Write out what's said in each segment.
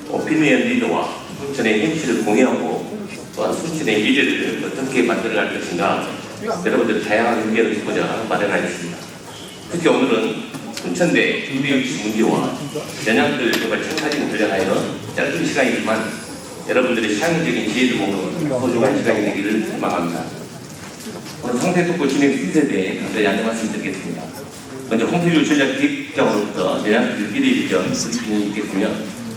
오피니언 리더와 순천의 현실을 공유하고 또한 순천의 미래를 어떻게 만들어갈 것인가 여러분들 다양한 의견을 듣고자 마련하겠습니다. 특히 오늘은 순천대 준비유치 문제와 연양들 개발 청사진 관련하여 짧은 시간이지만 여러분들의 창의적인 지혜를 모으는 소중한 시간이 되기를 희망합니다. 오늘 상세특보 진행 순서에 대해 간단히 안내 말씀드리겠습니다. 먼저 홍태주 전략기획국장으로부터 연양들 미래 비전 브리핑이 있겠으며,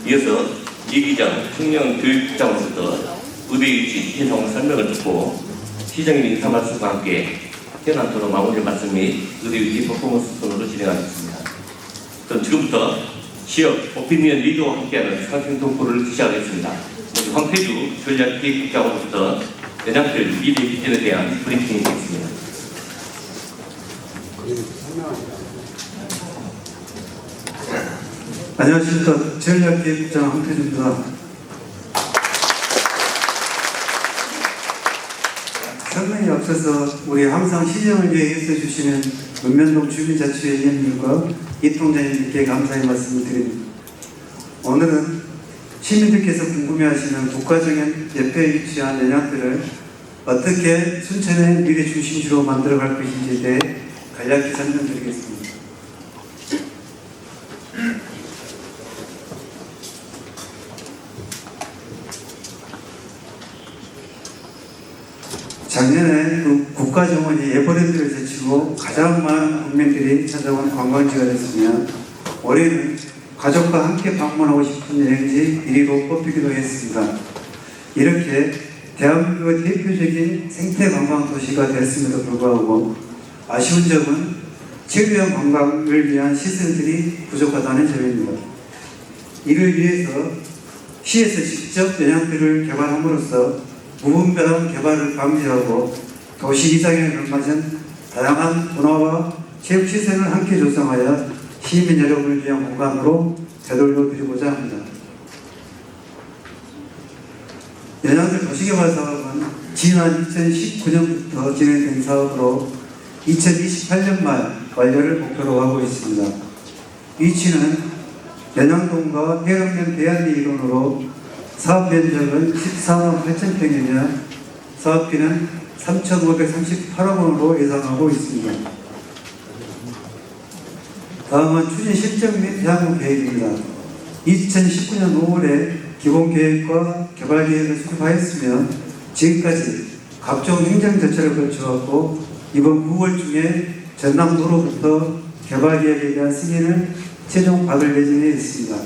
이어서 이기장 청년교육국장으로부터 의료유치 현상 설명을 듣고 시장님 인사 말씀과 함께 현안 토론 마무리 말씀 및 의료유치 퍼포먼스 토론으로 진행하겠습니다. 그럼 지금부터 지역 오피니언 리더와 함께하는 상생특보를 시작하겠습니다. 먼저 황태주 전략기획국장으로부터 연양들 미래 비전에 대한 브리핑이 있겠습니다. 안녕하십니까. 전략기획국장 황태주입니다. 설명에 앞서서 우리 항상 시정을 위해 애써주시는 문면동 주민자치위원님과 이통장님께 감사의 말씀을 드립니다. 오늘은 시민들께서 궁금해하시는 국가적인 옆에 위치한 연양들을 어떻게 순천의 미래 중심지로 만들어갈 것인지에 대해 간략히 설명드리겠습니다. 작년에 국가정원이 에버랜드를 제치고 가장 많은 국민들이 찾아온 관광지가 됐으며, 올해는 가족과 함께 방문하고 싶은 여행지 1위로 뽑히기도 했습니다. 이렇게 대한민국의 대표적인 생태관광 도시가 됐음에도 불구하고 아쉬운 점은 체류형 관광을 위한 시설들이 부족하다는 점입니다. 이를 위해서 시에서 직접 연양들을 개발함으로써 무분별한 개발을 방지하고 도시 이장에 걸맞은 다양한 문화와 체육시설을 함께 조성하여 시민 여러분을 위한 공간으로 되돌려 드리고자 합니다. 연양들 도시개발 사업은 지난 2019년부터 진행된 사업으로 2028년 말 완료를 목표로 하고 있습니다. 위치는 연양동과 해운면 대안리 일원으로 사업 면적은 14만 8천 평이며 사업비는 3,538억 원으로 예상하고 있습니다. 다음은 추진 실정 및 향후 계획입니다. 2019년 5월에 기본계획과 개발계획을 수립하였으며 지금까지 각종 행정 절차를 거쳐왔고, 이번 9월 중에 전남도로부터 개발계획에 대한 승인을 최종 받을 예정에 있습니다.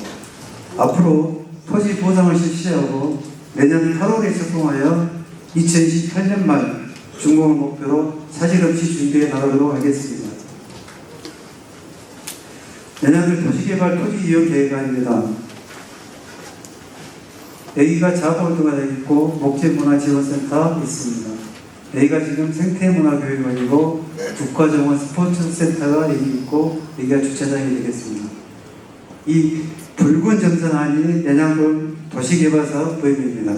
앞으로 토지 보상을 실시하고 내년 8월에 착공하여 2028년 말 준공을 목표로 차질 없이 준비해 나가도록 하겠습니다. 연양들 도시개발 토지 이용 계획안입니다. 여기가 자보호드가 있고 목재문화지원센터 있습니다. 여기가 지금 생태문화교육원이고 국가정원 스포츠센터가 여기 있고 여기가 주차장이 되겠습니다. 이 붉은 점선안이 연양동 도시개발사업 도입입니다.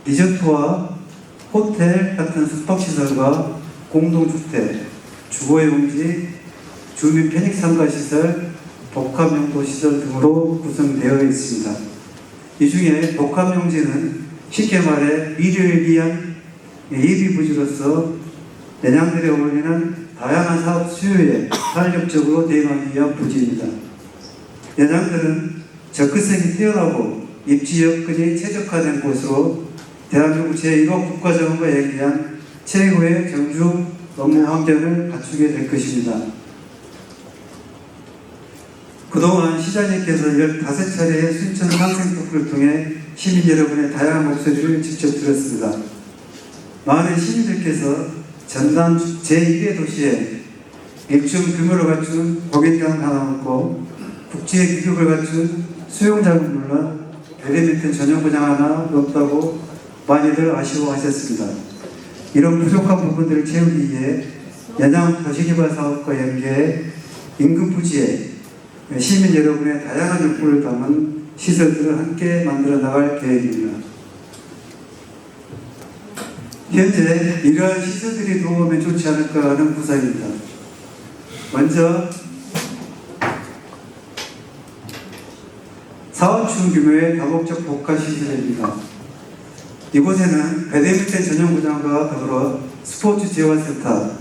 리조트와 호텔 같은 숙박시설과 공동주택, 주거용지, 주민 편익 상가시설, 복합용도시설 등으로 구성되어 있습니다. 이 중에 복합용지는 쉽게 말해 미래를 위한 예비부지로서 연양들에 어울리는 다양한 사업 수요에 탄력적으로 대응하기 위한 부지입니다. 연양들은 접근성이 뛰어나고 입지 여건이 최적화된 곳으로 대한민국 제1호 국가정원과 얘기한 최고의 정주 업무 환경을 갖추게 될 것입니다. 그동안 시장님께서 15차례의 순천 상생특보를 통해 시민 여러분의 다양한 목소리를 직접 들었습니다. 많은 시민들께서 전남 제1의 도시에 일정 규모를 갖춘 공연장 하나 없고 국제 규격을 갖춘 수영장은 물론 배드민턴 전용구장 하나 없다고 많이들 아쉬워하셨습니다. 이런 부족한 부분들을 채우기 위해 연양 도시개발 사업과 연계해 인근 부지에 시민 여러분의 다양한 욕구를 담은 시설들을 함께 만들어 나갈 계획입니다. 현재 이러한 시설들이 들어오면 좋지 않을까 하는 구상입니다. 먼저 4호층 규모의 다목적 복합시설입니다. 이곳에는 배드민턴 전용구장과 더불어 스포츠 재활센터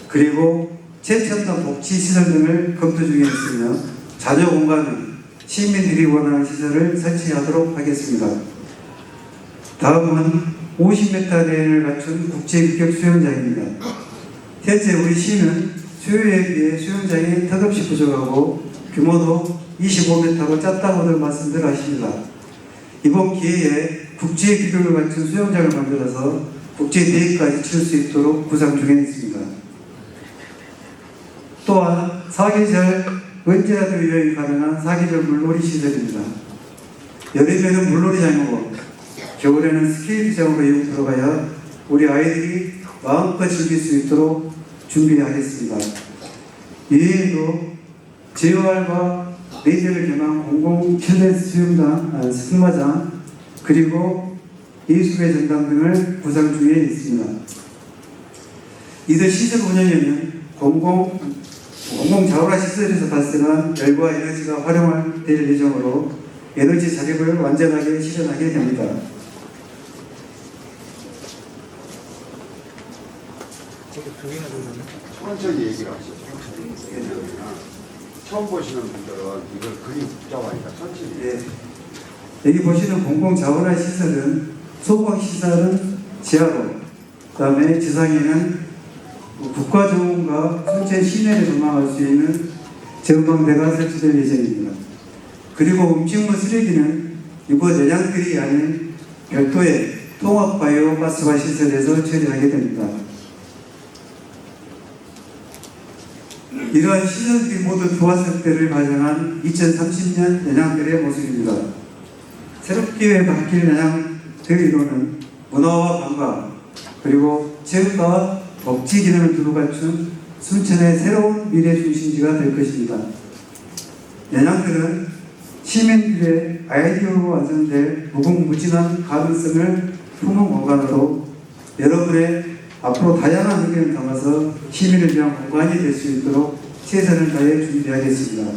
그리고 최첨단 복지시설 등을 검토 중에 있으며 자녀 공간은 시민들이 원하는 시설을 설치하도록 하겠습니다. 다음은 50m 레인을 갖춘 국제규격 수영장입니다. 현재 우리 시는 수요에 비해 수영장이 턱없이 부족하고 규모도 25m로 작다고들 말씀들 하십니다. 이번 기회에 국제규격을 갖춘 수영장을 만들어서 국제대회까지 칠 수 있도록 구상 중에 있습니다. 또한 사계절 언제라도 여행이 가능한 사계절 물놀이 시설입니다. 여름에는 물놀이장이고 겨울에는 스케이트장으로 이용 들어가야 우리 아이들이 마음껏 즐길 수 있도록 준비하겠습니다. 이외에도 재활과 레이저를 겸한 공공 실내 수영장, 승마장 그리고 예술의 전당 등을 구상 중에 있습니다. 이들 시설 운영에는 공공 자원화 시설에서 발생한 열과 에너지가 활용될 예정으로 에너지 자립을 완전하게 실현하게 됩니다. 천천히 얘기를 하시죠. 처음 보시는 분들은 이걸 그림 복잡하니까 천천히. 예. 여기 보시는 공공 자원화 시설은 소방 시설은 지하로, 그다음에 지상에는 국가정원과 순체 시내를 조망할 수 있는 전망대가 설치될 예정입니다. 그리고 음식물 쓰레기는 이곳 내장들이 아닌 별도의 통합바이오 가스화 시설에서 처리하게 됩니다. 이러한 시설들이 모두 조화적 때를 발생한 2030년 내장들의 모습입니다. 새롭게 바뀔 내장들 이론은 문화와 관광 그리고 체육과 복지 기능을 두루 갖춘 순천의 새로운 미래 중심지가 될 것입니다. 내장들은 시민들의 아이디어로 완성될 무궁무진한 가능성을 품은 공간으로 여러분의 앞으로 다양한 의견을 담아서 시민을 위한 공간이 될 수 있도록 최선을 다해 준비하겠습니다.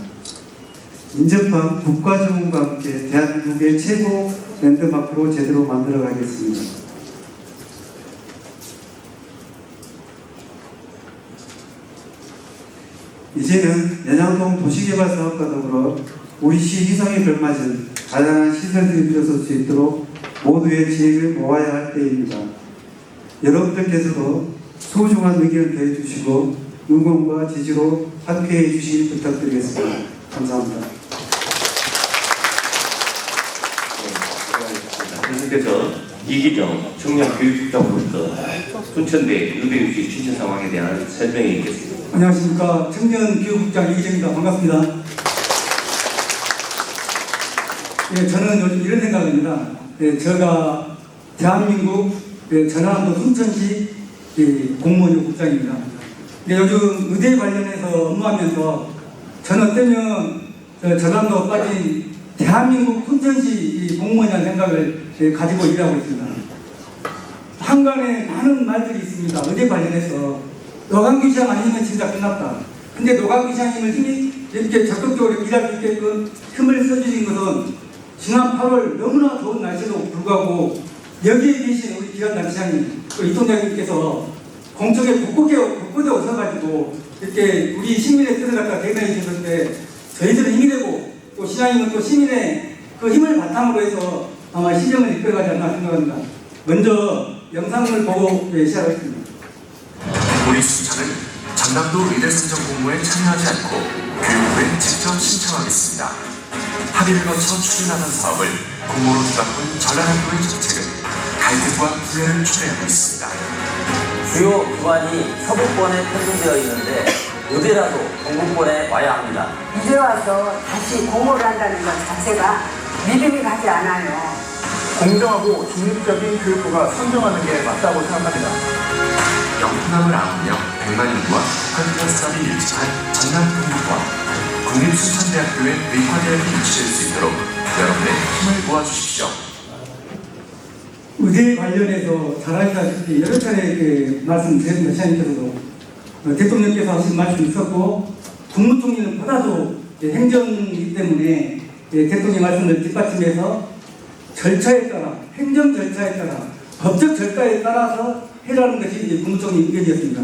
인접한 국가정원과 함께 대한민국의 최고 랜드마크로 제대로 만들어 가겠습니다. 이제는 연양동 도시개발사업과 더불어 우리 시 위상에 걸맞은 다양한 시설들이 들어설 수 있도록 모두의 지혜를 모아야 할 때입니다. 여러분들께서도 소중한 의견을 더해주시고 응원과 지지로 함께해 주시기 부탁드리겠습니다. 감사합니다. 계속해서 이기정 청년교육국장으로부터 순천대 의대유치 추진 상황에 대한 설명이 있겠습니다. 안녕하십니까. 청년교육국장 이기정입니다. 반갑습니다. 예, 저는 요즘 이런 생각입니다. 예, 제가 대한민국 전라남도 순천시 공무원 국장입니다. 근데 요즘 의대 관련해서 업무하면서 저는 때면 전라남도 빠진 대한민국 순천시 공무원이라는 생각을 가지고 일하고 있습니다. 한간에 많은 말들이 있습니다. 의대 관련해서 노광규시장 아니면 진짜 끝났다. 근데 노광규시장님을 힘이 이렇게 적극적으로 일할 수 있게끔 힘을 써주신 것은 지난 8월 너무나 좋은 날씨도 불구하고 여기에 계신 우리 기관단 시장님, 또 이통장님께서 공청회 곳곳에 오셔가지고 이렇게 우리 시민의 뜻을 갖다 대변해 주셨을 때 저희들은 힘이 되고 또 시장님은 또 시민의 그 힘을 바탕으로 해서 아마 시정을 이끌어가지 않나 생각합니다. 먼저 영상을 보고 시작하겠습니다. 우리 순천은 전남도 의대 선정 공모에 참여하지 않고 교육부에 직접 신청하겠습니다. 합의를 거쳐 추진하는 사업을 공모로 주답한 전라남도의 정책은 갈등과 부해를 초래하고 있습니다. 주요 기관이 서부권에 편성되어 있는데 의대라도 동부권에 와야 합니다. 이제 와서 다시 공모를 한다는 것 자체가 믿음이 가지 않아요. 공정하고 중립적인 교육부가 선정하는 게 맞다고 생각합니다. 영풍함을 안으며 100만 인구와 북한 클러스터를 일치한 전남 동부권 국립순천대학교의 의과대학이 유치될 수 있도록 여러분의 힘을 모아주십시오. 의대 관련해서 잘 아시다시피 여러 차례 말씀드렸습니다. 시장님께서도 대통령께서 하신 말씀이 있었고 국무총리는 보다도 행정이기 때문에 대통령 말씀을 뒷받침해서 절차에 따라, 행정 절차에 따라, 법적 절차에 따라서 해라는 것이 이제 국무총리 의견이었습니다.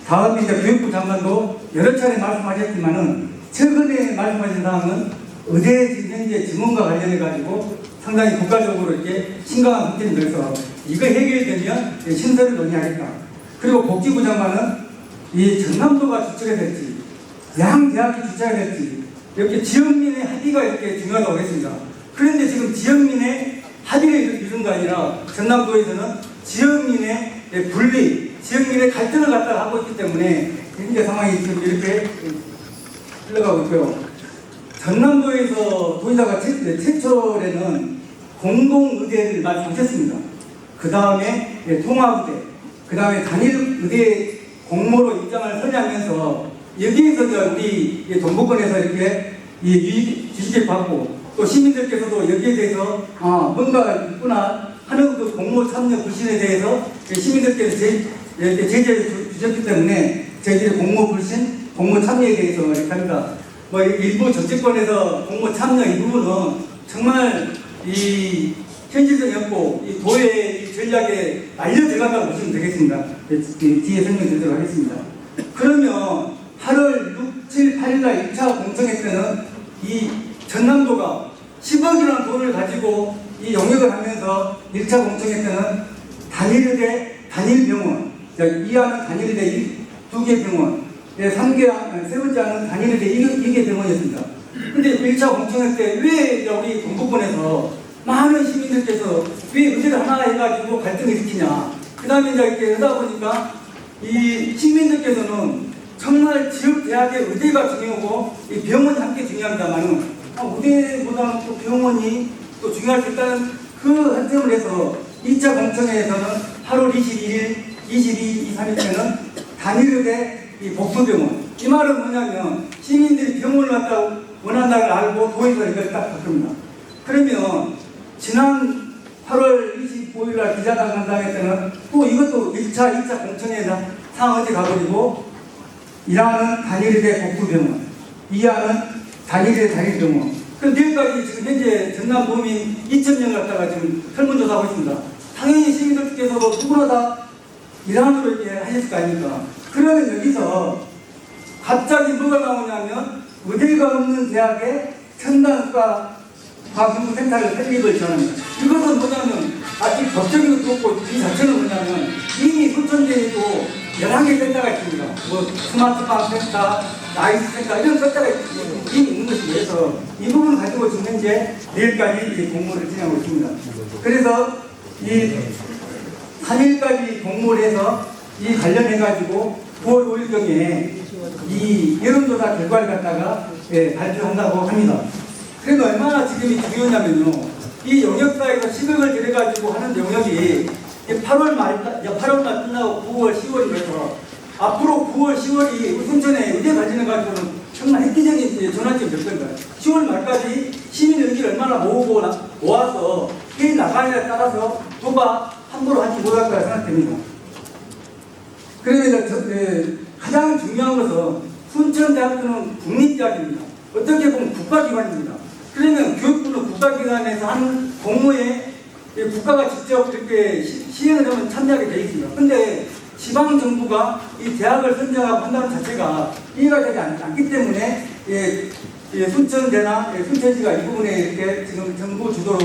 다음 이제 교육부 장관도 여러 차례 말씀하셨지만은 최근에 말씀하신 사항은 의대 지금 현재 증원과 관련해 가지고 상당히 국가적으로 이렇게 심각한 문제를 들어서 이거 해결되면 신설을 논의하겠다. 그리고 복지부 장관은 이 전남도가 주체가 될지, 양 대학이 주체가 될지 이렇게 지역민의 합의가 이렇게 중요하다고 했습니다. 그런데 지금 지역민의 합의를 이룬 거 아니라 전남도에서는 지역민의 분리, 지역민의 갈등을 갖다가 하고 있기 때문에 현재 상황이 지금 이렇게 흘러가고 있고요. 전남도에서 도지사가 최초에는 공동의대를 말씀하셨습니다. 그 다음에 통합의대, 그 다음에 단일의대 공모로 입장을 선회하면서 여기에서 우리 동부권에서 이렇게 주식을 받고 또 시민들께서도 여기에 대해서 뭔가 있구나 하는 그 공모 참여 불신에 대해서 시민들께서 제재를 주셨기 때문에 저희들이 공모 불신, 공모 참여에 대해서 이렇게 합니다. 뭐 일부 정치권에서 공모 참여 이 부분은 정말 이 현실성이 없고 이 도의 전략에 말려 들어간다고 보시면 되겠습니다. 뒤에 설명드리도록 하겠습니다. 그러면 8월 6, 7, 8일날 1차 공청회 때는 이 전남도가 10억이라는 돈을 가지고 이 용역을 하면서 1차 공청회 때는 단일의대, 단일병원, 이하는 단일의대 2개 병원, 세 번째 하는 단일의대 2개 병원이었습니다. 근데 1차 공청회 때 왜 우리 동부권에서 많은 시민들께서 왜 의대를 하나 해가지고 갈등을 일으키냐. 그 다음에 이제 이렇게 하다 보니까 이 시민들께서는 정말 지역 대학의 의대가 중요하고 이 병원이 함께 중요합니다만은 의대보다는 또 병원이 또 중요할 수 있다는 그 한점을 해서 2차 공청회에서는 8월 21일, 22, 23일 때는 단일의대 이 복수병원. 이 말은 뭐냐면 시민들이 병원을 갖다 원한다는 걸 알고 도에서 이걸 딱 바꿉니다. 그러면 지난 8월 25일 날 기자간담회 때는 또 이것도 1차, 2차 공청회에서 상황이 가버리고 1하는 단일의대 복수병원, 2하는 단일의대 단일병원. 그럼 내일까지 지금 현재 전남 도민 2,000명 갖다가 지금 설문조사하고 있습니다. 당연히 시민들께서도 누구나 다 1항으로 이렇게 하실 거 아닙니까? 그러면 여기서 갑자기 뭐가 나오냐면 의대가 없는 대학에 첨단과 과학연구센터를 설립을 전합니다. 이것은 뭐냐면 아직 법적인 것도 없고 이 자체는 뭐냐면 이미 소천대에도 11개 센터가 있습니다. 뭐 스마트팜 센터, 나이스 센터 이런 센터가 이미 있는 것이 위해서 이 부분을 가지고 지금 현재 내일까지 공모를 진행하고 있습니다. 그래서 이 3일까지 공모를 해서 이 관련해가지고 9월 5일경에 이 여론조사 결과를 갖다가 발표한다고 합니다. 그래도 얼마나 지금이 중요하냐면요. 이 영역사에서 10억을 들여가지고 하는 영역이 8월 말 끝나고 9월, 10월이면서 앞으로 9월, 10월이 순천에 의대 발전해가지고는 정말 획기적인 전환점이 될 겁니다. 10월 말까지 시민 의기를 얼마나 모아서 해 나가냐에 따라서 도박 함부로 하지 못할 거라 생각됩니다. 그러면 가장 중요한 것은 순천대학교는 국립대학입니다. 어떻게 보면 국가기관입니다. 그러면 교육부는 국가기관에서 하는 공모에 국가가 직접 이렇게 시행을 하면 참여하게 되어 있습니다. 그런데 지방정부가 이 대학을 선정하고 한다는 자체가 이해가 되지 않기 때문에 순천대나 순천시가 이 부분에 이렇게 지금 정부 주도로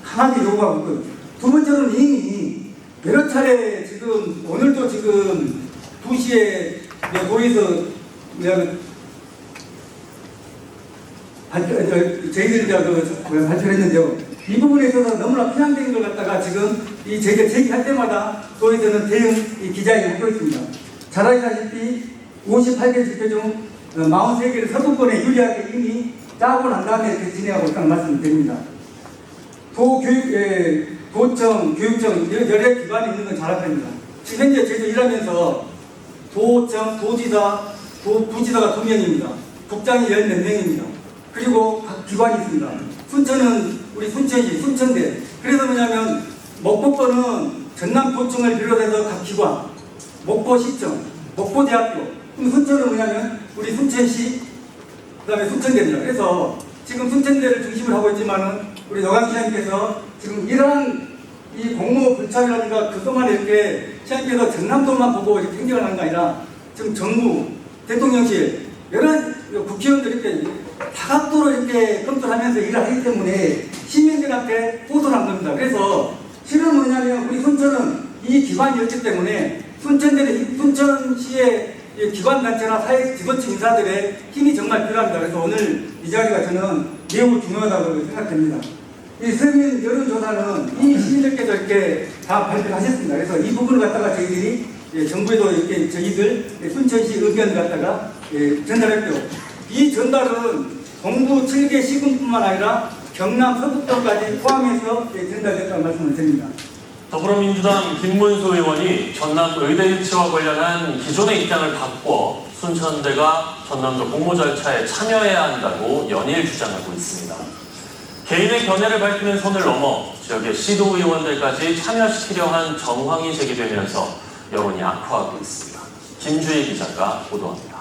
강하게 요구하고 있고요. 두 번째로는 이미 여러 차례 지금 오늘도 지금 2시에 도에서 저희들이 발표를 했는데요. 이 부분에 있어서 너무나 편향적인 걸 갖다가 지금 이 제기할 때마다 도에서는 대응 기자회견을 하고 있습니다. 잘 아시다시피 58개 지표 중 43개를 서구권에 유리하게 이미 짜고 난 다음에 이렇게 진행하고 있다는 말씀을 드립니다. 도청, 교육청 여러 기관이 있는 건 잘 알 겁니다. 지금 현재 저희도 일하면서 도청, 도지사, 부지사가 2명입니다. 국장이 10몇 명입니다. 그리고 각 기관이 있습니다. 순천은 우리 순천시, 순천대. 그래서 뭐냐면 목포권은 전남도청을 비롯해서 각 기관, 목포시청, 목포대학교. 그럼 순천은 뭐냐면 우리 순천시, 그 다음에 순천대입니다. 그래서 지금 순천대를 중심으로 하고 있지만은 우리 여강 시장님께서 지금 이러한 이 공무 불참이라든가 그동안 이렇게 시장님께서 전남도만 보고 이렇게 행정을 하는 게 아니라 지금 정부, 대통령실, 여러 국회의원들이 이렇게 다각도로 이렇게 검토하면서 일을 하기 때문에 시민들한테 보도를 한 겁니다. 그래서 실은 뭐냐면 우리 순천은 이 기관이었기 때문에 순천시의 기관단체나 사회 지도층 인사들의 힘이 정말 필요합니다. 그래서 오늘 이 자리가 저는 매우 중요하다고 생각됩니다. 이 서민 여론조사는 이미 시민들께서 이렇게 다 발표하셨습니다. 그래서 이 부분을 갖다가 저희들이 정부에도 이렇게 저희들 순천시 의견을 갖다가 전달했고요. 이 전달은 동부 7개 시군뿐만 아니라 경남 서북도까지 포함해서 전달됐다는 말씀을 드립니다. 더불어민주당 김문수 의원이 전남 의대 유치와 관련한 기존의 입장을 바꿔 순천대가 전남도 공모 절차에 참여해야 한다고 연일 주장하고 있습니다. 개인의 견해를 밝히는 선을 넘어 지역의 시도의원들까지 참여시키려 한 정황이 제기되면서 여론이 악화하고 있습니다. 김주희 기자가 보도합니다.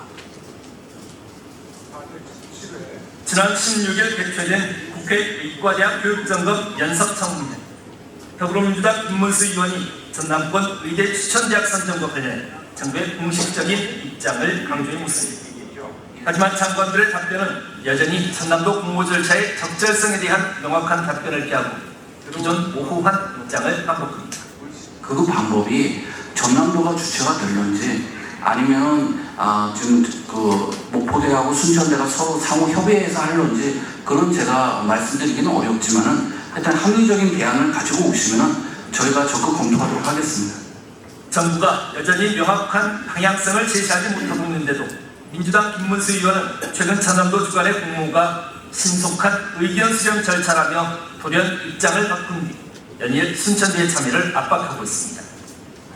지난 16일 개최된 국회 의과대학 교육점검 연석청문회. 더불어민주당 김문수 의원이 전남권 의대 추천대학 선정과 관련해 정부의 공식적인 입장을 강조해 묻습니다. 하지만 장관들의 답변은 여전히 전남도 공모 절차의 적절성에 대한 명확한 답변을 피하고 기존 모호한 입장을 반복합니다. 그 방법이 전남도가 주체가 될런지 아니면 지금 그 목포대하고 순천대가 서로 상호 협의해서 할런지 그런 제가 말씀드리기는 어렵지만은 하여튼 합리적인 대안을 가지고 오시면은 저희가 적극 검토하도록 하겠습니다. 정부가 여전히 명확한 방향성을 제시하지 못하고 있는데도 민주당 김문수 의원은 최근 전남도 주간의 공모가 신속한 의견 수렴 절차라며 돌연 입장을 바꾼 뒤 연일 순천대의 참여를 압박하고 있습니다.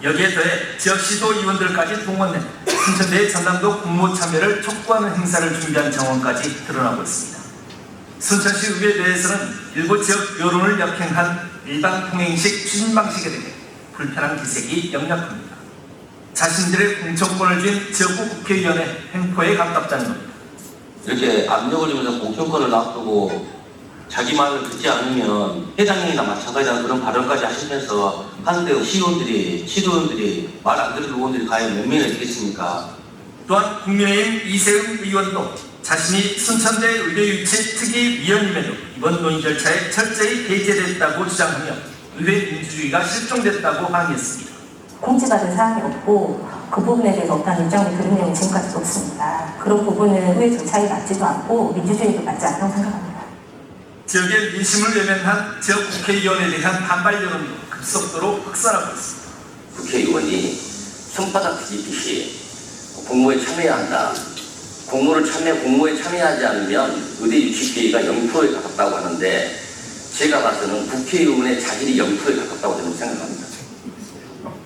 여기에 더해 지역 시도 의원들까지 동원해 순천대의 전남도 공모 참여를 촉구하는 행사를 준비한 정황까지 드러나고 있습니다. 순천시 의회 내에서는 일부 지역 여론을 역행한 일방 통행식 추진 방식에 대해 불편한 기색이 역력합니다. 자신들의 공천권을 쥔 지역구 국회의원의 횡포에 가깝다는 겁니다. 이렇게 압력을 주면서 공천권을 놔두고 자기 말을 듣지 않으면 회장님이나 마찬가지라는 그런 발언까지 하시면서 한때 시도원들이 말 안 들을 의원들이 과연 몇 명이 되겠습니까? 또한 국민의힘 이세훈 의원도 자신이 순천대 의대 유치 특위위원임에도 이번 논의 절차에 철저히 배제됐다고 주장하며 의회 민주주의가 실종됐다고 항의했습니다. 공지받은 사항이 없고 그 부분에 대해서 없다는 입장을 들은 내용이 지금까지도 없습니다. 그런 부분은 의회 절차에 맞지도 않고 민주주의도 맞지 않다고 생각합니다. 지역의 민심을 외면한 지역 국회의원에 대한 반발 여론도 급속도로 확산하고 있습니다. 국회의원이 손바닥 뒤집듯이 공모에 참여해야 한다. 공모에 참여하지 않으면 의대 유치 기회가 0%에 가깝다고 하는데 제가 봐서는 국회의원의 자질이 0%에 가깝다고 저는 생각합니다.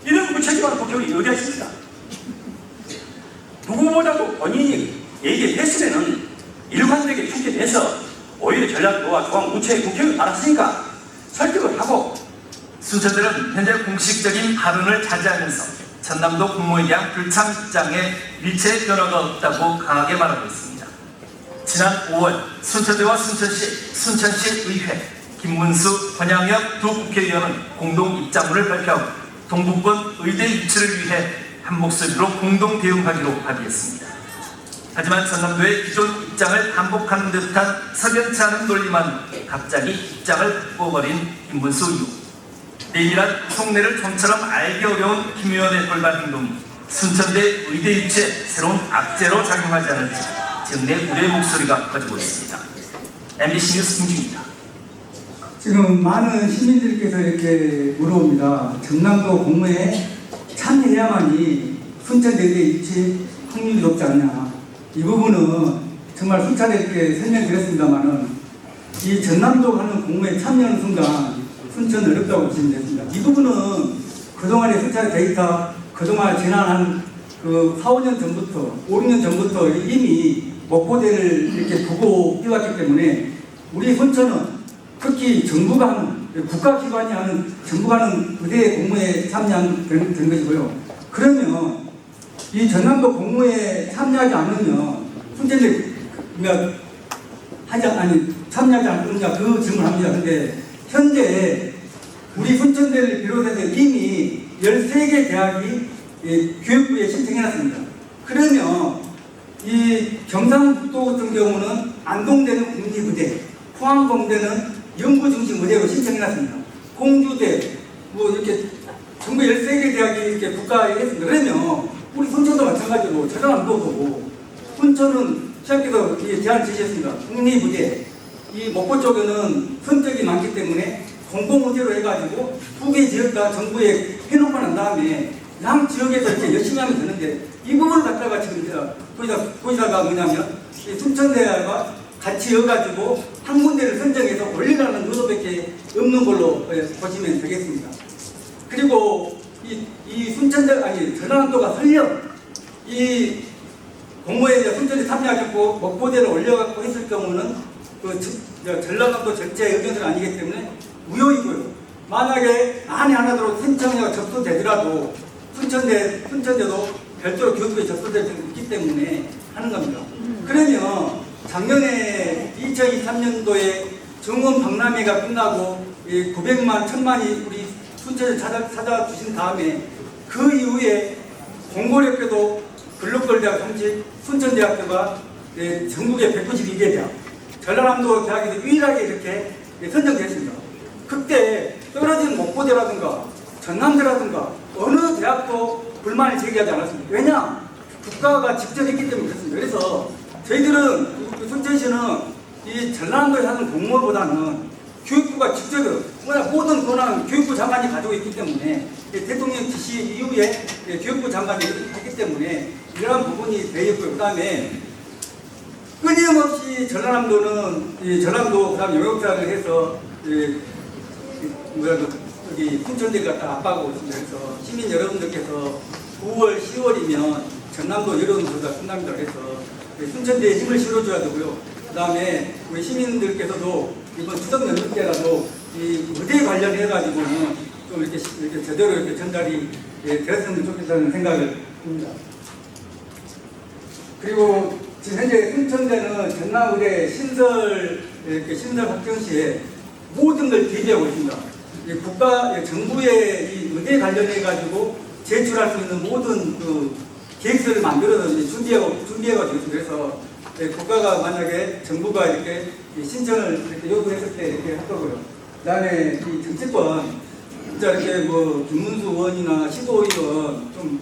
이런 무책임한 국회의원이 어디가 있습니까? 누구보다도 본인이 얘기했으면은 일관되게 추진해서 오히려 전략도와 조항 무채의 국회의원 알았으니까 설득을 하고. 순천대는 현재 공식적인 발언을 자제하면서 전남도 공모에 대한 불참 입장에 일체의 변화가 없다고 강하게 말하고 있습니다. 지난 5월 순천대와 순천시 의회, 김문수, 권양혁 두 국회의원은 공동 입장문을 발표하고 동부권 의대 유치를 위해 한 목소리로 공동 대응하기로 합의했습니다. 하지만 전남도의 기존 입장을 반복하는 듯한 석연치 않은 논리만 갑자기 입장을 바꿔버린 김문수 의원. 내밀한 속내를 좀처럼 알기 어려운 김 의원의 돌발 행동이 순천대 의대 유치에 새로운 악재로 작용하지 않을지 지금 내 우려의 목소리가 커지고 있습니다. MBC 뉴스 김주입니다. 지금 많은 시민들께서 이렇게 물어봅니다. 전남도 공모에 참여해야만이 순천대 의대 유치 확률이 높지 않냐. 이 부분은 정말 수차례 이렇게 설명드렸습니다만은 이 전남도 하는 공모에 참여하는 순간 순천은 어렵다고 보시면 됩니다. 이 부분은 그동안의 수차례 데이터, 그동안 지난 한 4, 5년 전부터, 5, 6년 전부터 이미 목포대를 이렇게 두고 해왔기 때문에 우리 순천은 특히 정부가 하는, 국가기관이 하는, 정부가 하는 의대 공모에 참여한 된 것이고요. 그러면 이 전남도 공모에 참여하지 않으면 순천대 참여하지 않느냐 그 질문합니다. 근데 현재 우리 순천대를 비롯해서 이미 13개 대학이 교육부에 신청해놨습니다. 그러면 이 경상북도 같은 경우는 안동대는 국립의대, 포항공대는 연구중심의대로 신청해놨습니다. 공주대, 뭐 이렇게 전부 13개 대학이 이렇게 국가에 했습니다. 그러면 우리 순천도 마찬가지로 전라남도도 순천은 시작해서 제안 제시했습니다. 국립의대, 이 목포 쪽에는 선적이 많기 때문에 공공의대로 해가지고 2개 지역 다 정부에 해놓고 난 다음에 양 지역에서 이렇게 열심히 하면 되는데 이 부분을 갖다가 지금 거기다가 뭐냐면 순천대가 같이 여가지고 한 군데를 선정해서 올리라는 의도밖에 없는 걸로 보시면 되겠습니다. 그리고 이 순천대 아니 전라남도가 설령 이 공모에 순천이 참여하셨고 목포대를 올려갖고 했을 경우는 그 전라남도 전체의 의견은 아니기 때문에 무효이고요. 만약에 안에 하나로 신청이 접수되더라도 순천대도 별도로 교육부에 접수될 수 있기 때문에 하는 겁니다. 그러면 작년에 2023년도에 정원 박람회가 끝나고 900만, 1000만이 우리 순천을 찾아주신 다음에 그 이후에 공고력교도 글로벌대학 30, 순천대학교가 전국의 192개 대학, 전라남도 대학에서 유일하게 이렇게 선정됐습니다. 그때 떨어진 목포대라든가 전남대라든가 어느 대학도 불만을 제기하지 않았습니다. 왜냐? 국가가 직접 했기 때문에 그렇습니다. 그래서 저희들은 순천시는 이 전라남도에 하는 공모보다는 교육부가 직접 모든 권한은 교육부 장관이 가지고 있기 때문에 대통령 지시 이후에 교육부 장관이 했기 때문에 이러한 부분이 되어 있고요. 그 다음에 끊임없이 전라남도는 전라남도 그다음 용역사를 해서 여기 순천대를 갖다 압박하고 있습니다. 그래서 시민 여러분들께서 9월, 10월이면 전남도 여론조사 끝납니다. 그래서 순천대에 힘을 실어줘야 되고요. 그 다음에 우리 시민들께서도 이번 추석 연휴 때라도 이 의대 관련해가지고는 좀 이렇게 제대로 이렇게 전달이 되었으면 좋겠다는 생각을 합니다. 그리고 지금 현재 순천대는 전남의대 신설 확정 시에 모든 걸 대비하고 있습니다. 정부의 이 의대 관련해 가지고 제출할 수 있는 모든 그 계획서를 만들어서 준비해가지고 있습니다. 그래서 국가가 만약에 정부가 이렇게 신청을 이렇게 요구했을 때 이렇게 할 거고요. 그다음에 이 정치권 진짜 이렇게 뭐 김문수 의원이나 시도의원 좀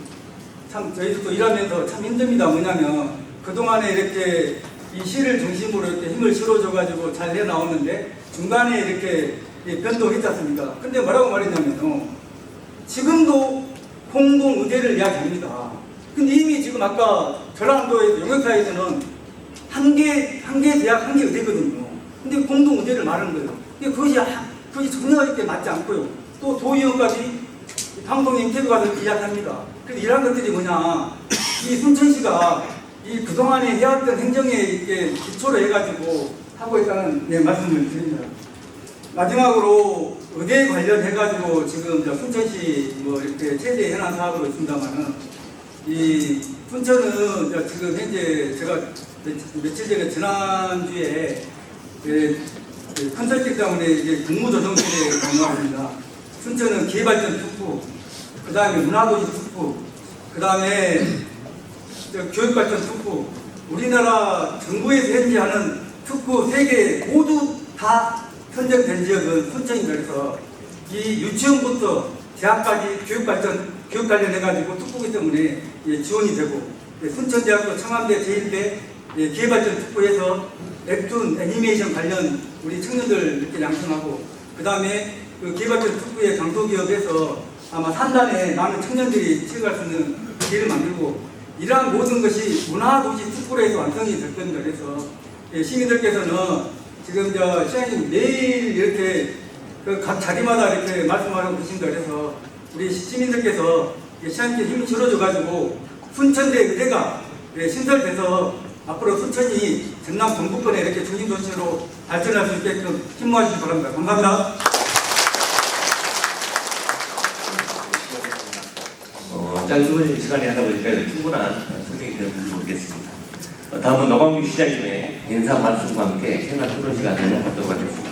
참 저희도 일하면서 참 힘듭니다. 뭐냐면 그동안에 이렇게 이 시를 중심으로 이렇게 힘을 실어줘가지고 잘 해나오는데 중간에 이렇게 변동했지 않습니까? 근데 뭐라고 말했냐면 지금도 공공의대를 이야기합니다. 근데 이미 지금 아까 전라남도의 용역사에서는 한 개 대학 한 개 의대거든요. 근데 공동의대를 말하는 거예요. 근데 그것이 전혀 이렇게 맞지 않고요. 또 도의원까지 방송에 인터뷰 가서 이야기합니다. 그래서 이런 것들이 뭐냐, 이 순천시가 이 그동안에 해왔던 행정에 이렇게 기초로 해가지고 하고 있다는 말씀을 드립니다. 마지막으로 의대 관련해가지고 지금 순천시 뭐 이렇게 최대 현안 사업으로 있습니다만은 이 순천은 지금 현재 제가 며칠 전에 지난주에 컨설팅 때문에 이제 국무조정실에 방문합니다. 순천은 기회발전 특구, 그 다음에 문화도시 특구, 그 다음에 교육발전 특구, 우리나라 정부에서 현재 하는 특구 3개 모두 다 선정된 지역은 순천입니다. 그래서 이 유치원부터 대학까지 교육 관련해가지고 특구이기 때문에 지원이 되고, 순천대학교 청암대 제1대 기회발전 특구에서 웹툰 애니메이션 관련 우리 청년들 이렇게 양성하고, 그 다음에 그 기회발전 특구의 강소기업에서 아마 산단에 많은 청년들이 취직할 수 있는 기회를 만들고, 이러한 모든 것이 문화도시 특구로 해서 완성이 될 겁니다. 그래서 시민들께서는 지금 시장님 매일 이렇게 각 자리마다 이렇게 말씀하고 계십니다. 그래서 우리 시민들께서 시장님께 힘을 실어줘가지고 순천대 의대가 신설돼서 앞으로 순천이 전남 동북권에 이렇게 중심도시로 발전할 수 있게끔 힘모아 주시기 바랍니다. 감사합니다. 짧은 시간에 하다 보니까 충분한 설명이 되었는지 모르겠습니다. 다음은 노광규 시장님의 인사 말씀과 함께 생각 토론 시간을 갖도록 하겠습니다.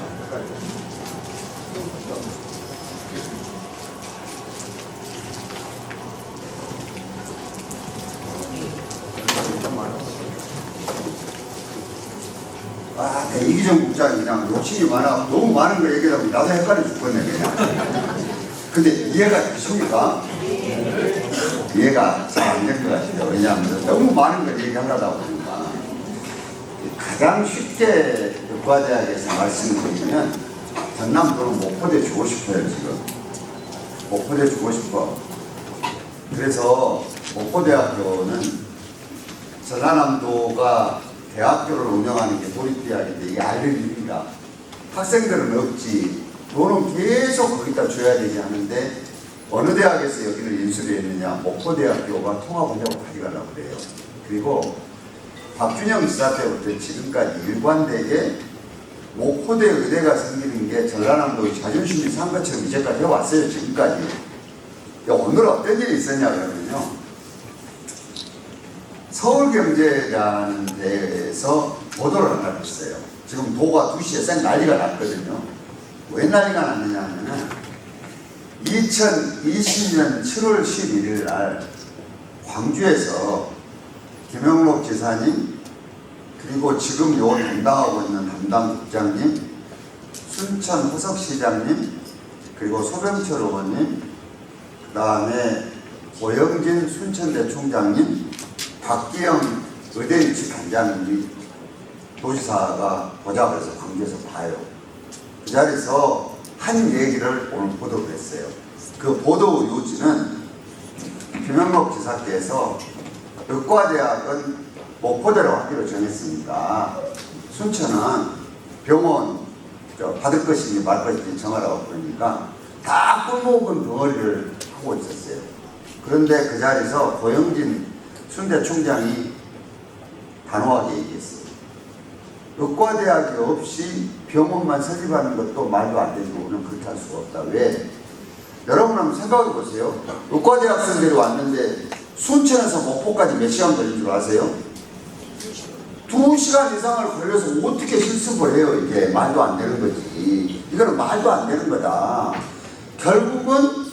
이기정 국장이랑 욕심이 많아 너무 많은 걸 얘기하고 나도 헷갈려 죽겠네 그냥. 근데 이해가 되십니까? 이해가 잘 안 될 것 같아요. 왜냐하면 너무 많은 걸 얘기하려다 보니까 가장 쉽게 의과대학에서 말씀드리면 전남도는 목포대 주고 싶어요. 지금 목포대 주고 싶어. 그래서 목포대학교는 전라남도가 대학교를 운영하는 게 도립대학인데 이게 알는 일입니다. 학생들은 없지. 돈은 계속 거기다 줘야 되지 하는데 어느 대학에서 여기를 인수를 했느냐. 목포대학교가 통합하려고 가져가려고 그래요. 그리고 박준영 지사 때부터 지금까지 일관되게 목포대 의대가 생기는 게 전라남도의 자존심이 산 것처럼 이제까지 해왔어요. 지금까지. 오늘 어떤 일이 있었냐 그러면요. 서울경제라는 데에서 보도를 하나 했어요. 지금 도가 2시에 쌩 난리가 났거든요. 왜 난리가 났느냐 하면은 2020년 7월 11일 날 광주에서 김영록 지사님 그리고 지금 요 담당하고 있는 담당 국장님 순천 허석시장님 그리고 소병철 의원님 그 다음에 오영진 순천대 총장님 박기영 의대유치 단장님이 도지사가 보자고 해서 광주에서 봐요. 그 자리에서 한 얘기를 오늘 보도를 했어요. 그 보도 요지는 김영록 지사께서 의과대학은 목포대로 하기로 정했습니다. 순천은 병원 받을 것인지 말 것인지 정하라고 그러니까 다 꿀먹은 덩어리를 하고 있었어요. 그런데 그 자리에서 고영진 순대 총장이 단호하게 얘기했어요. 의과대학이 없이 병원만 설립하는 것도 말도 안 되고는 그렇게 할 수가 없다. 왜? 여러분 한번 생각해 보세요. 의과대학생들이 왔는데 순천에서 목포까지 몇 시간 걸린 줄 아세요? 2시간 이상을 걸려서 어떻게 실습을 해요? 이게 말도 안 되는 거지. 이거는 말도 안 되는 거다. 결국은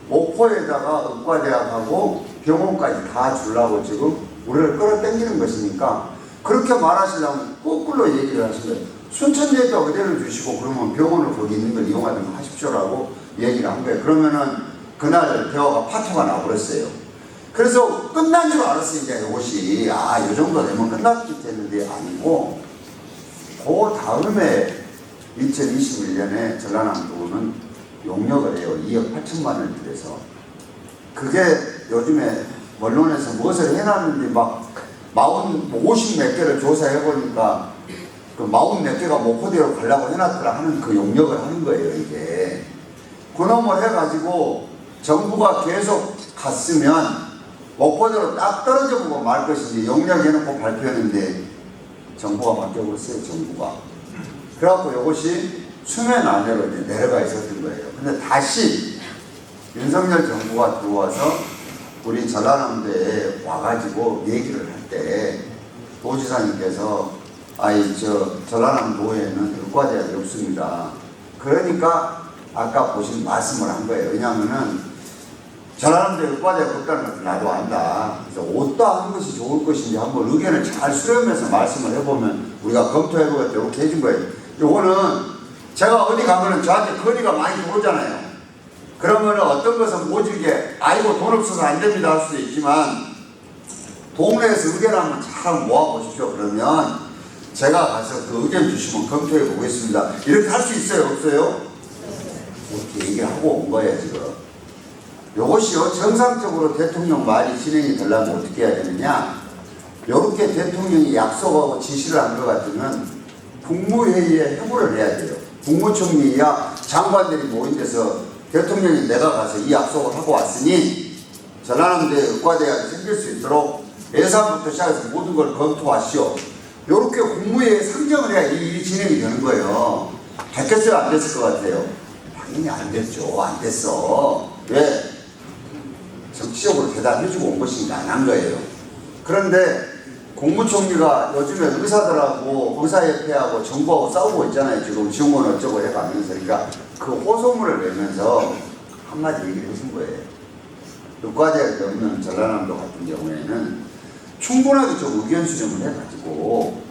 목포에다가 의과대학하고 병원까지 다 주려고 지금 우리를 끌어당기는 것이니까 그렇게 말하시려면 거꾸로 얘기를 하시면 순천대에다 의대를 주시고 그러면 병원을 거기 있는 걸 이용하든가 하십시오라고 얘기를 한 거예요. 그러면은 그날 대화가 파토가 나버렸어요. 그래서 끝난 줄 알았어요. 이제 이것이 이 정도 되면 끝났기 때문에 아니고 그 다음에 2021년에 전라남도는 용역을 해요. 2억 8천만 원을 들여서. 그게 요즘에 언론에서 무엇을 해놨는지 막 50 몇 개를 조사해보니까 그 40 몇 개가 목포대로 가려고 해놨더라 하는 그 용역을 하는 거예요. 이게 그놈을 해가지고 정부가 계속 갔으면 목포대로 딱 떨어져 보고 말 것인지 용역해놓고 발표했는데 정부가 바뀌어버렸어요. 정부가. 그래갖고 이것이 수면 아래로 이제 내려가 있었던 거예요. 근데 다시 윤석열 정부가 들어와서 우리 전라남도에 와가지고 얘기를 할 때 도지사님께서 전라남도에는 의과대학이 없습니다. 그러니까 아까 보신 말씀을 한 거예요. 왜냐하면은 전라남도에 의과대학 없다는 것을 나도 안다. 그래서 어떠한 것이 좋을 것인지 한번 의견을 잘 수렴해서 말씀을 해보면 우리가 검토해보겠다 이렇게 해준 거예요. 요거는 제가 어디 가면은 저한테 건의가 많이 들어오잖아요. 그러면 어떤 것은 모질게 아이고 돈 없어서 안 됩니다 할 수도 있지만 동네에서 의견을 한번 잘 모아보십시오. 그러면 제가 가서 그 의견 주시면 검토해 보겠습니다. 이렇게 할 수 있어요? 없어요? 이렇게 얘기를 하고 온 거예요 지금. 이것이요 정상적으로 대통령 말이 진행이 되려면 어떻게 해야 되느냐. 이렇게 대통령이 약속하고 지시를 한 것 같으면 국무회의에 회부를 해야 돼요. 국무총리야 장관들이 모인 데서 대통령이 내가 가서 이 약속을 하고 왔으니 전라남도에 의과대학이 생길 수 있도록 예산부터 시작해서 모든 걸 검토하시오. 이렇게 국무회의에 상정을 해야 이 일이 진행이 되는 거예요. 됐겠어요? 안 됐을 것 같아요? 당연히 안 됐죠. 안 됐어. 왜? 정치적으로 대답해주고 온 것이니까 안 한 거예요. 그런데 국무총리가 요즘에 의사들하고 의사협회하고 정부하고 싸우고 있잖아요. 지금 지원은 어쩌고 해가면서. 그러니까 그 호소문을 내면서 한마디 얘기를 하신 거예요. 의과대학이 없는 전라남도 같은 경우에는 충분하게 좀 의견 수렴을 해가지고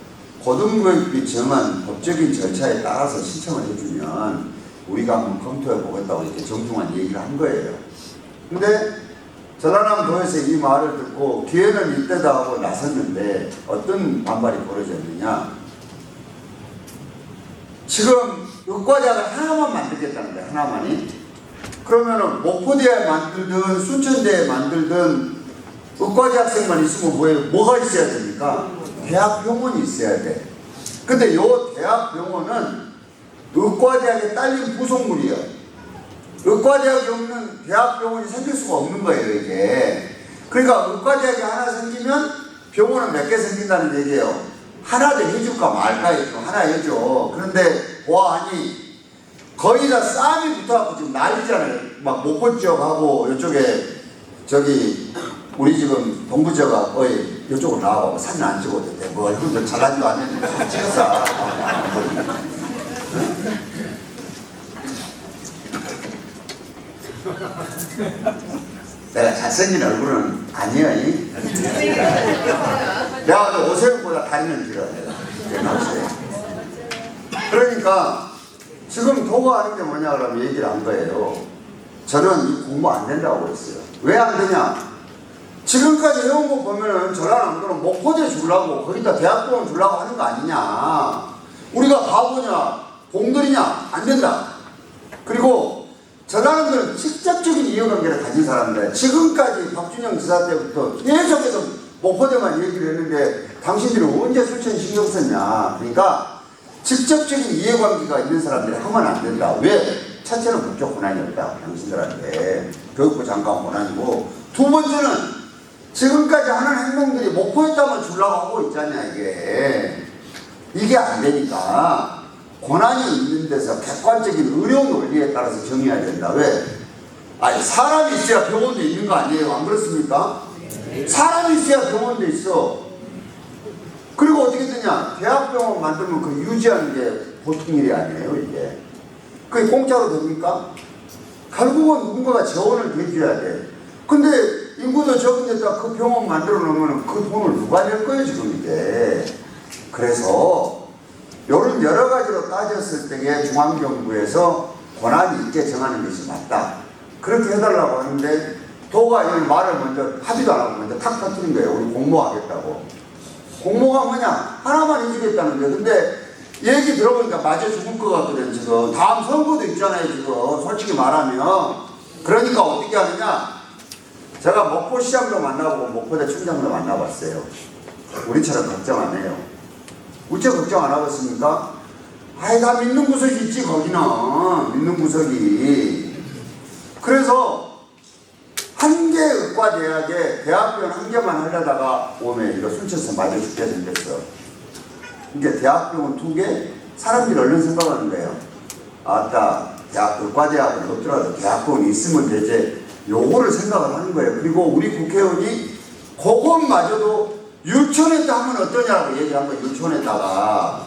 고등교육비 정한 법적인 절차에 따라서 신청을 해주면 우리가 한번 검토해 보겠다고 이렇게 정중한 얘기를 한 거예요. 근데 전라남도에서 이 말을 듣고 기회는 이때다 하고 나섰는데 어떤 반발이 벌어졌느냐. 지금 의과대학을 하나만 만들겠다는 거야. 하나만이. 그러면은 목포대에 만들든 순천대에 만들든 의과대학생만 있으면 뭐가 있어야 됩니까? 대학병원이 있어야 돼. 근데 요 대학병원은 의과대학에 딸린 부속물이에요. 의과대학이 없는 대학병원이 생길 수가 없는 거예요, 이게. 그러니까 의과대학이 하나 생기면 병원은 몇 개 생긴다는 얘기예요. 하나를 해줄까 말까 해줘. 하나 해줘. 그런데 보아하니 거의 다 싸움이 붙어갖고 지금 난리잖아요. 막 목포 지역하고 이쪽에 저기 우리 지금 동부 지역가 거의 이쪽으로 나와봐. 사진 안 찍어도 돼. 뭐 이건 잘하지도 않는데 찍었어. 내가 잘생긴 얼굴은 아니야. 내가 오세훈보다 다리는 길어. 내가 오세훈. 그러니까 지금 도구하는 게 뭐냐 그러면 얘기를 한 거예요. 저는 이 공부 안 된다고 했어요. 왜 안 되냐? 지금까지 해온 거 보면은 전라남도는 목포대 주려고 거기다 대학병원 주려고 하는 거 아니냐. 우리가 바보냐 공들이냐 안 된다. 그리고 전라남도는 직접적인 이해관계를 가진 사람들. 지금까지 박준영 지사 때부터 계속해서 목포대만 얘기를 했는데 당신들이 언제 순천 신경 썼냐. 그러니까 직접적인 이해관계가 있는 사람들이 하면 안 된다. 왜? 첫째는 국적 권한이 없다. 당신들한테. 교육부 장관 권한이고. 두 번째는 지금까지 하는 행동들이 목포에다만 주려고 하고 있잖냐 이게. 이게 안 되니까 권한이 있는 데서 객관적인 의료 논리에 따라서 정의해야 된다. 왜? 아니 사람이 있어야 병원도 있는 거 아니에요? 안 그렇습니까? 사람이 있어야 병원도 있어. 그리고 어떻게 되냐? 대학병원 만들면 그 유지하는 게 보통 일이 아니에요, 이게. 그게 공짜로 됩니까? 결국은 누군가가 재원을 대줘야 돼. 근데 인구도 적은 데다 그 병원 만들어 놓으면 그 돈을 누가 낼 거예요, 지금 이게. 그래서 이런 여러 가지로 따졌을 때에 중앙정부에서 권한이 있게 정하는 것이 맞다. 그렇게 해달라고 하는데 도가 이 말을 먼저 합의도 안 하고 먼저 탁 터뜨린 거예요. 우리 공모하겠다고. 공모가 뭐냐? 하나만 해주겠다는데. 근데 얘기 들어보니까 맞아 죽을 것 같거든 지금. 다음 선거도 있잖아요 지금. 솔직히 말하면. 그러니까 어떻게 하느냐? 제가 목포시장도 만나보고 목포대 충장도 만나봤어요. 우리처럼 걱정 안 해요. 우째 걱정 안 하겠습니까? 아이 다 믿는 구석이 있지 거기는. 믿는 구석이. 그래서 한 개 의과대학에 대학병원 한 개만 하려다가 오면 이거 순천에서 맞아 죽게 생겼어. 이게 대학병원 두 개? 사람들이 얼른 생각하는 거예요. 아따 의과대학은 없더라도 대학병원이 있으면 되지. 요거를 생각을 하는 거예요. 그리고 우리 국회의원이 그것마저도 유치원에다 하면 어떠냐고 얘기한 거예요. 유치원에다가.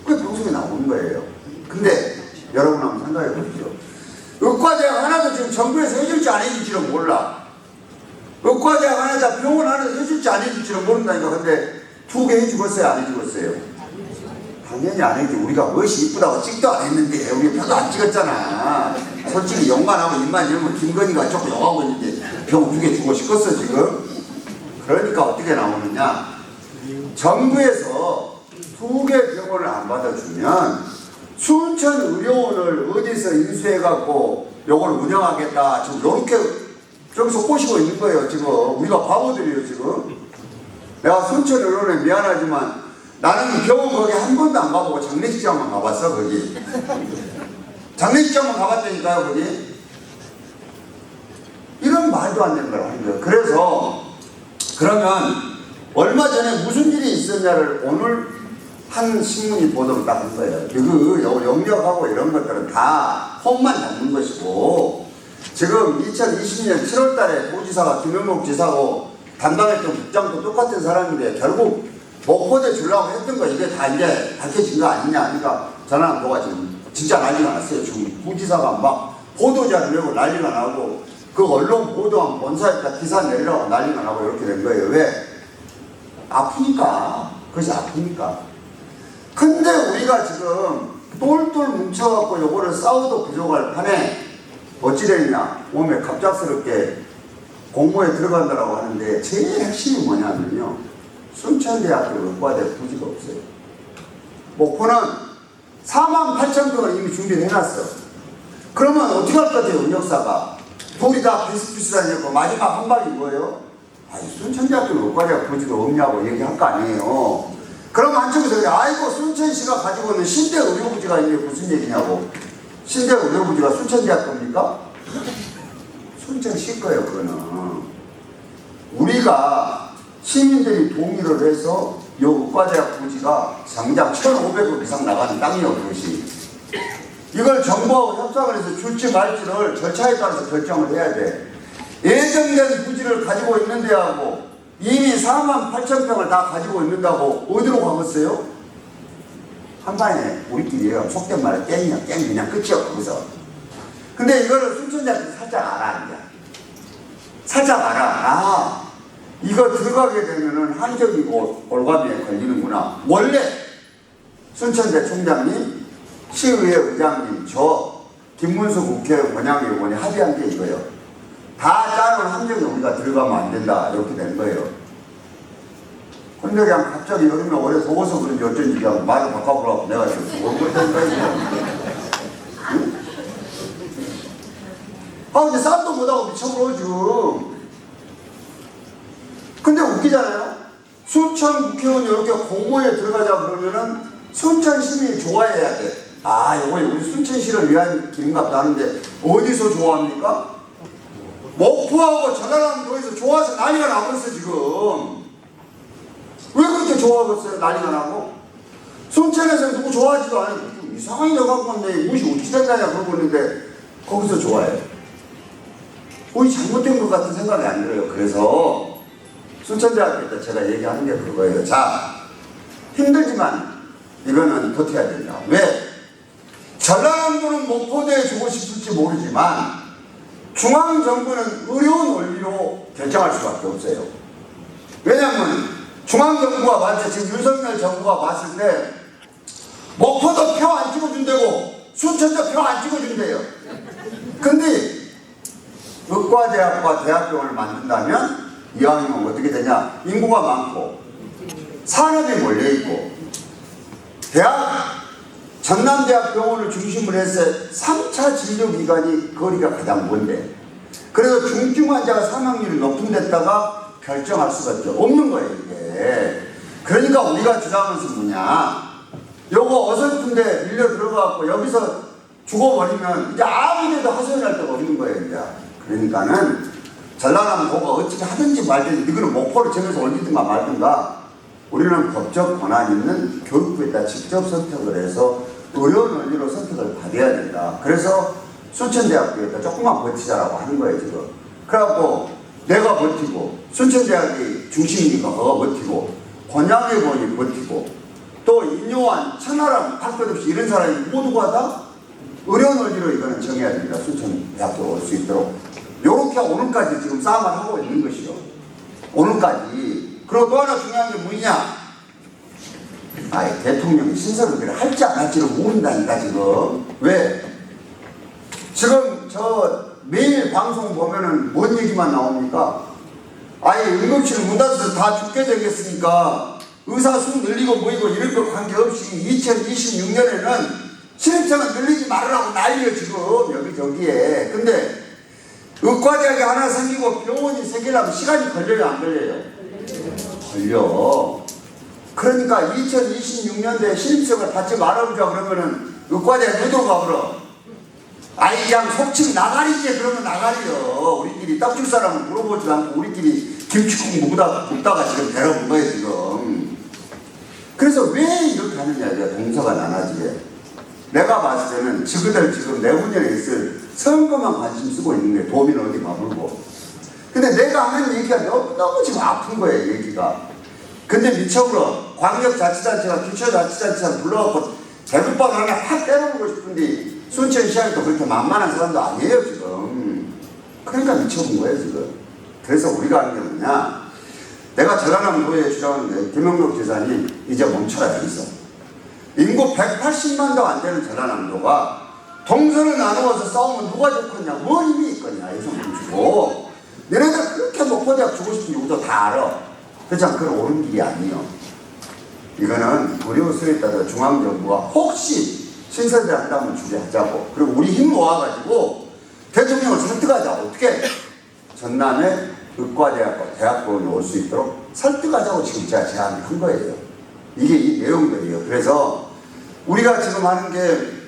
그게 방송에 나오는 거예요. 근데 여러분 한번 생각해 보십시오. 의과대학 하나도 지금 정부에서 해줄지 안 해줄지는 몰라. 의과대학 하나다 병원 하나도 해줄지 안 해줄지는 모른다니까. 근데 두 개 해주겠어요? 안 해주겠어요? 당연히 안 해주지. 우리가 무엇이 이쁘다고 찍도 안 했는데 우리 표도 안 찍었잖아. 솔직히 욕만하고 입만 열면 김건희가 조금 욕하고 있는데 병원 두 개 주고 싶었어 지금. 그러니까 어떻게 나오느냐. 정부에서 두 개 병원을 안 받아주면 순천 의료원을 어디서 인수해갖고 요걸 운영하겠다. 지금 요렇게 저기서 꼬시고 있는 거예요 지금. 우리가 바보들이에요 지금. 내가 순천 의료원에 미안하지만 나는 병원 거기 한 번도 안 가보고 장례식장만 가봤어 거기. 장례식장만 가봤다니까요 거기. 이런 말도 안 되는 걸 하는 거예요. 그래서 그러면 얼마 전에 무슨 일이 있었냐를 오늘 한 신문이 보도를 딱 한 거예요. 그 영역하고 이런 것들은 다 홈만 잡는 것이고 지금 2020년 7월 달에 도지사가 김영목 지사고 담당했던 국장도 똑같은 사람인데 결국 목포대 주려고 했던 거 이게 다 이제 밝혀진 거 아니냐. 그러니까 전화도가 지금 진짜 난리가 났어요. 지금 부지사가 막 보도자를 내고 난리가 나고 그 언론 보도한 본사에다 기사 내리라고 난리가 나고 이렇게 된 거예요. 왜? 아프니까. 그것이 아프니까. 근데 우리가 지금 똘똘 뭉쳐갖고 요거를 싸워도 부족할 판에 어찌됐냐. 몸에 갑작스럽게 공모에 들어간다라고 하는데 제일 핵심이 뭐냐면요. 순천대학교 의과대 부지가 없어요. 목포는 48,000평을 이미 준비를 해놨어. 그러면 어떻게 할 것 같아요, 운역사가? 둘이 다 비슷비슷하냐고 마지막 한 발이 뭐예요? 아니, 순천대학교 의과대학 부지도 없냐고 얘기할 거 아니에요. 그럼 한쪽에서 그래, 아이고, 순천시가 가지고 있는 신대의료부지가 있는데 무슨 얘기냐고. 신대의료부지가 순천대학교입니까? 순천시 거예요, 그거는. 우리가 시민들이 동의를 해서 요 의과대학 부지가 장작 1,500억 이상 나가는 땅이에요, 그것이. 이걸 정부하고 협상을 해서 줄지 말지를 절차에 따라서 결정을 해야 돼. 예정된 부지를 가지고 있는 데하고 이미 48,000평을 다 가지고 있는다고 어디로 가겠어요? 한 방에 우리끼리요. 속된 말에 깽이야, 깽 그냥 끝이야, 거기서. 근데 이거를 순천대학교 살짝 알아, 이제. 살짝 알아. 아, 이거 들어가게 되면은 한정이 올가미에 걸리는구나. 원래 순천대 총장님, 시의회 의장님, 저 김문수 국회의원 권양의원이 합의한 게 이거예요. 다 짜놓은 함정에 우리가 들어가면 안 된다. 이렇게 된 거예요. 근데 그냥 갑자기 여름에 오래 더워서 그런지 어쩐지 그냥 말을 바꿔보라고 내가 지금 얼굴 된다 이거. 아, 근데 쌈도 못하고 미쳐버려 지금. 근데 웃기잖아요. 순천 국회의원이 이렇게 공모에 들어가자 그러면은 순천 시민이 좋아해야 돼. 아, 이거 우리 순천시를 위한 길인갑다 하는데 어디서 좋아합니까? 목포하고 전라남도에서 좋아서 난리가 나버렸어 지금. 왜 그렇게 좋아하겠어요? 난리가 나고. 순천에서 누구 좋아하지도 않아요. 좀 이상하게 여갖고 왔네. 무시 어떻게 된다냐 그러고 있는데 거기서 좋아해요. 거의 잘못된 것 같은 생각이 안 들어요. 그래서 순천대학교 때 제가 얘기하는 게 그거예요. 자, 힘들지만 이거는 버텨야 된다. 왜? 전라남도는 목포대에 주고 싶을지 모르지만 중앙정부는 의료원 원리로 결정할 수밖에 없어요. 왜냐하면 중앙정부가 봤을 때 지금 윤석열 정부가 봤을 때 목포도 표 안 찍어준다고 순천도 표 안 찍어준대요. 근데 의과대학과 대학병원을 만든다면 이왕이면 어떻게 되냐. 인구가 많고 산업이 몰려있고 전남대학병원을 중심으로 해서 3차 진료기관이 거리가 가장 먼데 그래서 중증 환자가 사망률이 높은 데다가 결정할 수밖에 없는 거예요 이게. 그러니까 우리가 주장하는 것은 뭐냐, 요거 어설픈데 밀려 들어가고 여기서 죽어버리면 이제 아무 데도 하소연할 데가 없는 거예요 이제. 그러니까는 전라남도가 어떻게 하든지 말든지 이거는 목포를 정해서 올리든가 말든가 우리는 법적 권한 있는 교육부에다 직접 선택을 해서 의료원 원리로 선택을 받아야 된다. 그래서 순천대학교에다 조금만 버티자라고 하는 거예요 지금. 그래갖고 내가 버티고 순천대학이 중심이니까 그가 버티고 권양의원이 버티고 또 인요한 천하람 할 것 없이 이런 사람이 모두가 다 의료원 원리로 이거는 정해야 됩니다. 순천대학교 올 수 있도록. 요렇게 오늘까지 지금 싸움을 하고 있는 것이요. 오늘까지. 그리고 또 하나 중요한 게 뭐냐? 아예 대통령이 신설을 할지 안 할지를 모른다니까 지금. 왜? 지금 저 매일 방송 보면은 뭔 얘기만 나옵니까? 아예 응급실 문 닫아서 다 죽게 되겠으니까 의사 수 늘리고 뭐이고 이런 거 관계없이 2026년에는 신입생은 늘리지 말으라고 난리요 지금 여기저기에. 근데 의과대학이 하나 생기고 병원이 생기려면 시간이 걸려요 안 걸려요? 걸려. 그러니까 2026년도에 신입생을 받지 말아보자 그러면은 의과대학 어디로 가버려? 아이 그냥 속칭 나가리지. 그러면 나가리요. 우리끼리 떡줄 사람은 물어보지도 않고 우리끼리 김치국 묵다가 지금 데려본 거예요 지금. 그래서 왜 이렇게 하느냐 이제 동서가 나눠지게. 내가 봤을 때는 지그들 지금 내후년에 있을 선거만 관심 쓰고 있는 게 도민 어디 가물고 근데 내가 하는 얘기가 너무 지금 아픈 거예요, 얘기가. 근데 미처부러 광역자치단체가 기초자치단체를 불러갖고 대국밥 하나 확 때려보고 싶은데 순천시장도 그렇게 만만한 사람도 아니에요, 지금. 그러니까 미쳐본 거예요, 지금. 그래서 우리가 하는 게 뭐냐. 내가 전라남도에 주장하는 김영록 지사님 이제 멈춰라 여기서. 인구 180만도 안 되는 전라남도가 동선을 나누어서 싸우면 누가 좋겠냐, 뭘 힘이 있겠냐, 여기서 멈추고. 너네들 그렇게 목포대학 주고 싶은 이유도 다 알아. 그렇지만 그건 옳은 길이 아니에요. 이거는 고려수에 따라 중앙정부가 혹시 신설대 한다면 준비하자고, 그리고 우리 힘 모아가지고 대통령을 설득하자. 어떻게 전남에 의과대학과 대학병원이 올 수 있도록 설득하자고 지금 제가 제안을 한 거예요. 이게 이 내용들이에요. 그래서 우리가 지금 하는 게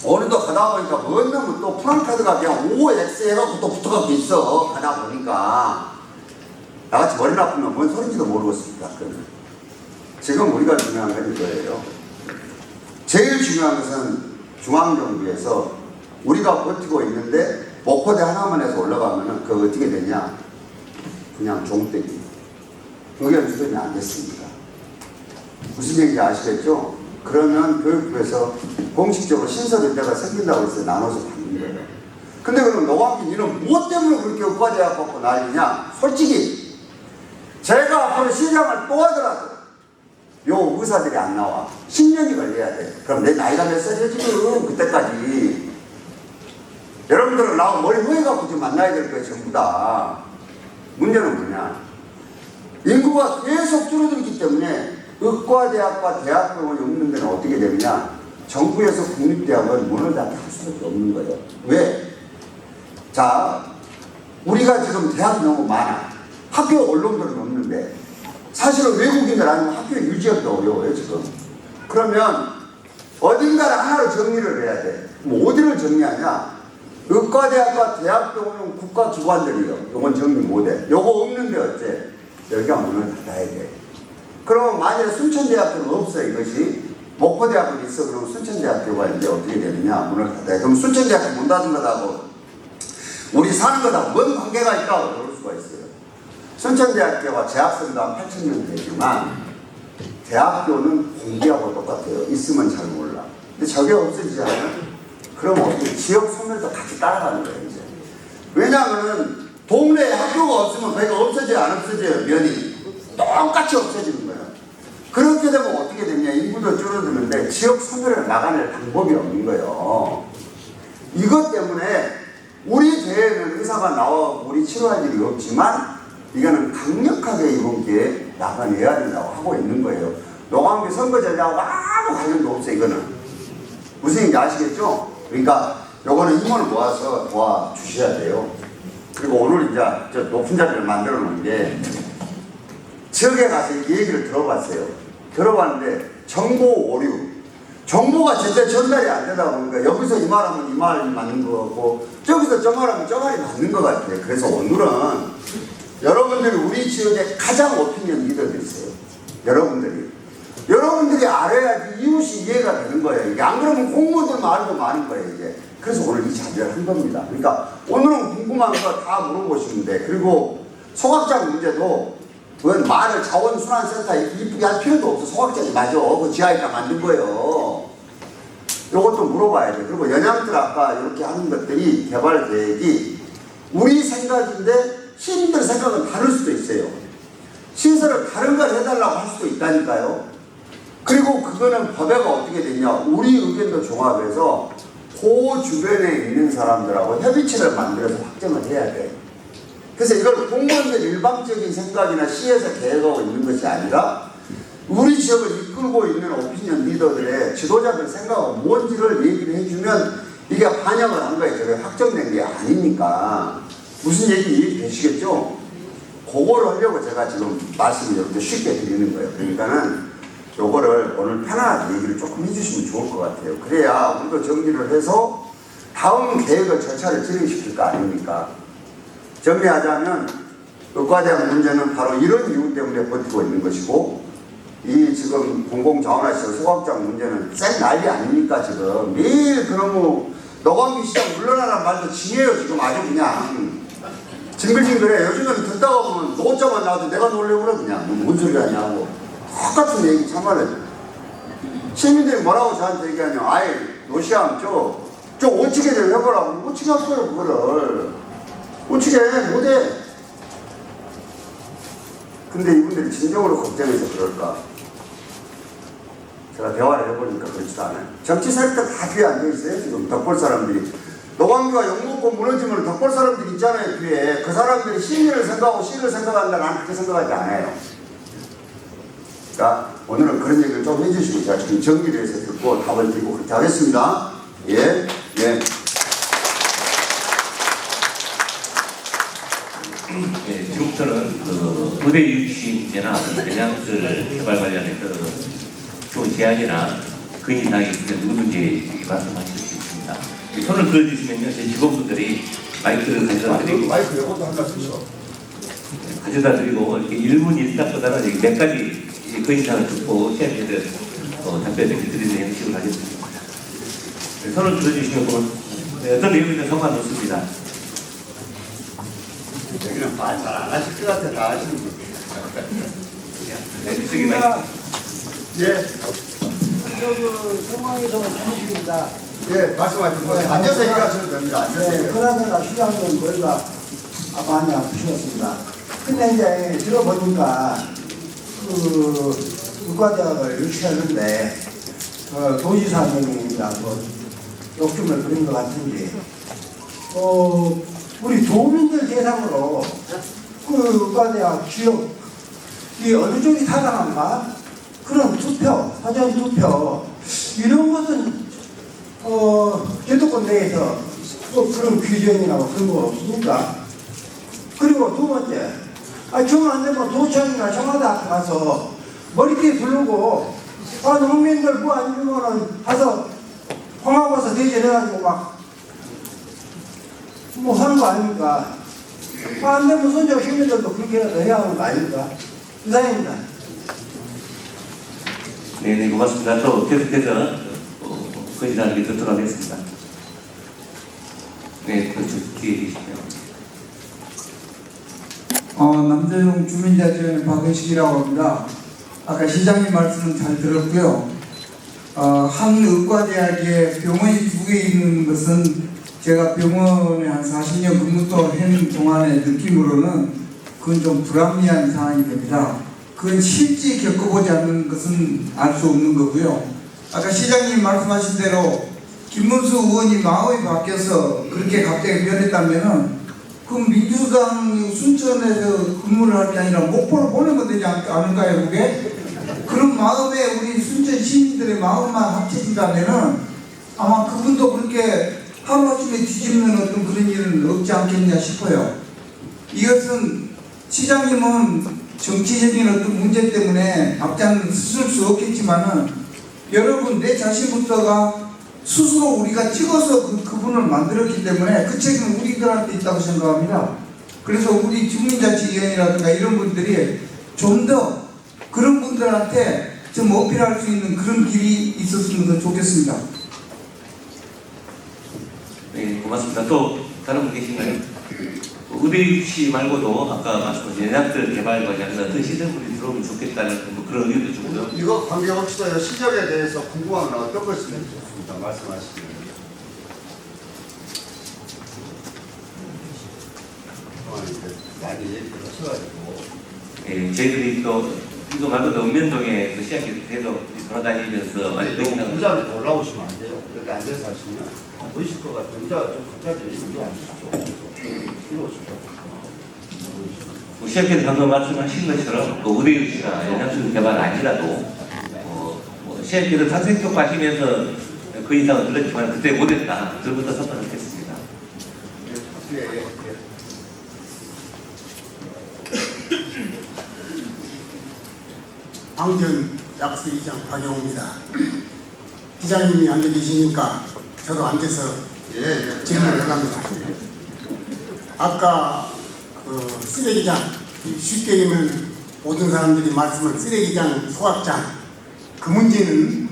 어느덧 가다 보니까 뭔 놈은 또 프랑카드가 그냥 OX 해갖고 또 붙어갖고 있어. 가다 보니까 나같이 머리 나쁘면 뭔 소리인지도 모르겠습니다. 지금 우리가 중요한 건 이거예요. 제일 중요한 것은 중앙정부에서 우리가 버티고 있는데 목포대 하나만 해서 올라가면은 그거 어떻게 되냐? 그냥 종떼기. 의견 수렴이 안 됐습니다. 무슨 얘기인지 아시겠죠? 그러면 교육부에서 공식적으로 신설의대가 생긴다고 해서 나눠서 받는 거예요. 근데 그럼 노광기 니는 무엇 때문에 그렇게 의과대학 갖고 난리냐? 솔직히 제가 앞으로 시장을 또 하더라도 요 의사들이 안 나와. 10년이 걸려야 돼. 그럼 내 나이가 몇 살이야 지금? 그때까지. 여러분들은 나하고 머리 후회갖고 지금 만나야 될 거예요, 전부 다. 문제는 뭐냐? 인구가 계속 줄어들기 때문에 의과대학과 대학병원이 없는 데는 어떻게 되느냐? 정부에서 국립대학은 문을 닫게 할 수밖에 없는 거예요. 왜? 자, 우리가 지금 대학이 너무 많아. 학교 언론들은 없는데 사실은 외국인들 아니면 학교 유지하기도 어려워요, 지금. 그러면 어딘가를 하나로 정리를 해야 돼. 뭐 어디를 정리하냐? 의과대학과 대학병원은 국가기관들이요. 요건 정리 못해. 요거 없는데 어째? 여기가 문을 닫아야 돼. 그럼 만약에 순천대학교는 없어, 이것이. 목포대학교는 있어. 그러면 순천대학교가 이제 어떻게 되느냐? 문을 닫아야 돼. 그럼 순천대학교 문 닫은 거하고 우리 사는 거하고 뭔 관계가 있다고 그럴 수가 있어요. 순천대학교가 재학생도 한 8,000명 되지만 대학교는 공기하고 똑같아요. 있으면 잘 몰라. 근데 저게 없어지지 않아요? 그럼 어떻게 지역 소멸도 같이 따라가는 거예요, 이제. 왜냐하면 동네에 학교가 없으면 거기가 없어져요, 안 없어져요? 면이 똑같이 없어지는 거예요. 그렇게 되면 어떻게 되냐? 인구도 줄어드는데 지역 소멸을 막아낼 방법이 없는 거예요. 이것 때문에 우리 대회는 의사가 나와 우리 치료할 일이 없지만 이거는 강력하게 이번 기회에 나가내야 된다고 하고 있는 거예요. 노광기 선거 전략하고 아무 관련도 없어요, 이거는. 무슨 얘기인지 아시겠죠? 그러니까 요거는 힘을 모아서 도와주셔야 돼요. 그리고 오늘 이제 저 높은 자리를 만들어 놓은 게 지역에 가서 이 얘기를 들어봤어요. 들어봤는데 정보 오류. 정보가 제때 전달이 안 되다 보니까 여기서 이 말하면 이 말이 맞는 것 같고 저기서 저 말하면 저 말이 맞는 것 같아요. 그래서 오늘은 여러분들이 우리 지역에 가장 오피니언 리더들이 있어요. 여러분들이 알아야지 이웃이 이해가 되는 거예요. 이게 안 그러면 공무원들만 알고 마는 거예요, 이제. 그래서 오늘 이 자리를 한 겁니다. 그러니까 오늘은 궁금한 거 다 물어보시면 돼. 그리고 소각장 문제도 그건 말을 자원순환센터에 이쁘게 할 필요도 없어. 소각장이 맞아. 그 지하에다 만든 거예요. 요것도 물어봐야 돼. 그리고 연양들 아까 이렇게 하는 것들이 개발 계획이 우리 생각인데 시민들 생각은 다를 수도 있어요. 신설을 다른 걸 해달라고 할 수도 있다니까요. 그리고 그거는 법에가 어떻게 되냐? 우리 의견도 종합해서 그 주변에 있는 사람들하고 협의체를 만들어서 확정을 해야 돼. 그래서 이걸 공무원들 일방적인 생각이나 시에서 계획하고 있는 것이 아니라 우리 지역을 이끌고 있는 오피니언 리더들의 지도자들 생각은 뭔지를 얘기를 해주면 이게 반영을 한 거예요. 저게 확정된 게 아니니까. 무슨 얘기 이해되시겠죠? 그거를 하려고 제가 지금 말씀을 이렇게 쉽게 드리는 거예요. 그러니까는 요거를 오늘 편안하게 얘기를 조금 해주시면 좋을 것 같아요. 그래야 우리도 정리를 해서 다음 계획을 절차를 진행시킬 거 아닙니까? 정리하자면 의과대학 문제는 바로 이런 이유 때문에 버티고 있는 것이고 이 지금 공공자원화시설 소각장 문제는 쌩 난리 아닙니까 지금. 매일 그러면 노광기 시장 물러나란 말도 징해요 지금 아주 그냥. 징글징글해. 요즘에는 듣다가 보면 노자만 나와도 내가 놀래고 그래 그냥. 뭔 소리 하냐 하고. 똑같은 얘기 참말로. 시민들이 뭐라고 저한테 얘기하냐. 아이 노시암 좀 오치게 좀 해보라고. 오치게 할 거예요 그거를. 오치게 못해. 근데 이분들이 진정으로 걱정해서 그럴까? 제가 대화를 해보니까 그렇지도 않아요. 정치 세력들 다 뒤에 앉아있어요 지금 덕벌 사람들이. 노광규가 욕먹고 무너지면 덕벌 사람들이 있잖아요 뒤에. 그 사람들이 시민을 생각하고 시를 생각한다. 나는 그렇게 생각하지 않아요. 그러니까 오늘은 그런 얘기를 좀 해주시고 제가 지금 정리를 해서 듣고 답을 드리고 그렇게 하겠습니다. 예. 네, 지금부터는 그 의대 유치 문제나 대장들 개발 관련해서 좋은 제안이나 그 이상이 누구든지 말씀하실 수 있습니다. 손을 들어주시면요, 제 직원분들이 마이크를 가져다 드리고 마이크 요것도 한 가지 주시오. 가져다 드리고 이렇게 1분 1답보다는 몇 가지 그 이상을 듣고 시험에들 답변을 드리는 형식으로 하겠습니다. 네, 손을 들어주시면 어떤 내용이든 상관없습니다. 여기는 말 잘 안 하실 것 같아. 다 하시는 분. 네, 저기 마이크. 예. 상황에서 현실입니다. 예, 말씀하시고 앉아서 얘기하셔도 됩니다. 앉아서 네, 그나저나 시장은 머리가 많이 아프셨습니다. 근데 이제 들어보니까 의과대학을 유치하는데 도지사명이라고 욕심을 부린 것 같은데 우리 도민들 대상으로 그 의과대학 취업 이 어느 쪽이 타당한가? 그런 투표, 사전 투표 이런 것은 제도권 내에서 그런 규정이나 그런 거 없습니까? 그리고 두 번째, 정 안 되면 도청이나 청와대 앞에 가서 머리띠 부르고 농민들 뭐 안 주면은 가서 홍합와서 대전해가지고 뭐 하는 거 아닙니까? 안 되면 손자 시민들도 그렇게라도 해야 하는 거 아닙니까? 이상입니다. 네, 고맙습니다. 또 계속해서 그 이상을 듣도록 하겠습니다. 네, 그 뒤에 계시죠. 남재용 주민자치위원회 박은식이라고 합니다. 아까 시장님 말씀은 잘 들었고요. 한 의과대학에 병원이 2개 있는 것은 제가 병원에 한 40년 근무 한 동안의 느낌으로는 그건 좀 불합리한 상황이 됩니다. 그건 실제 겪어보지 않는 것은 알 수 없는 거고요. 아까 시장님 말씀하신 대로 김문수 의원이 마음이 바뀌어서 그렇게 갑자기 변했다면은 그 민주당 순천에서 근무를 할 게 아니라 목포로 보내면 되지 않을까요, 그게? 그런 마음에 우리 순천 시민들의 마음만 합쳐진다면은 아마 그분도 그렇게 하루아침에 뒤집는 어떤 그런 일은 없지 않겠냐 싶어요. 이것은 시장님은 정치적인 어떤 문제 때문에 앞장 서줄 수 없겠지만은 여러분 내 자신부터가 스스로 우리가 찍어서 그분을 만들었기 때문에 그 책임은 우리들한테 있다고 생각합니다. 그래서 우리 주민자치위원회라든가 이런 분들이 좀 더 그런 분들한테 좀 어필할 수 있는 그런 길이 있었으면 더 좋겠습니다. 네, 고맙습니다. 또 다른 분 계신가요? 의대 유치 말고도 아까 말씀하신 연약들 개발 관련해서 어떤 시설물이 들어오면 좋겠다는 뭐 그런 의견도 주고요. 이거 관계없이도 시절에 대해서 궁금한 건 어떤 것이면 좋습니다. 말씀하시면. 많이 얘기를 하셔가지고. 예, 저희들이 또 이거 말고도 읍면동에 그 시학교에서 돌아다니면서 많이 배운다고. 의자로 올라오시면 안 돼요. 이렇게 앉아서 하시면 보이실 것 같아요. 의자가 좀 갑자기 이리 앉으시죠. 이리 오시죠. 시학교에서 방금 말씀하신 것처럼 그 의대 유치가 연합수련 개발 아니라도 시학교에서 탄생교육 하시면서 그 이상은 들었지만 그때 못했다. 그때부터 선언했습니다. 방전 약수이장 박영호입니다. 기자님이 앉아 계시니까 저도 앉아서 질문을 합니다. 아까 쓰레기장, 쉽게 얘기하면 모든 사람들이 말씀을 쓰레기장, 소각장 그 문제는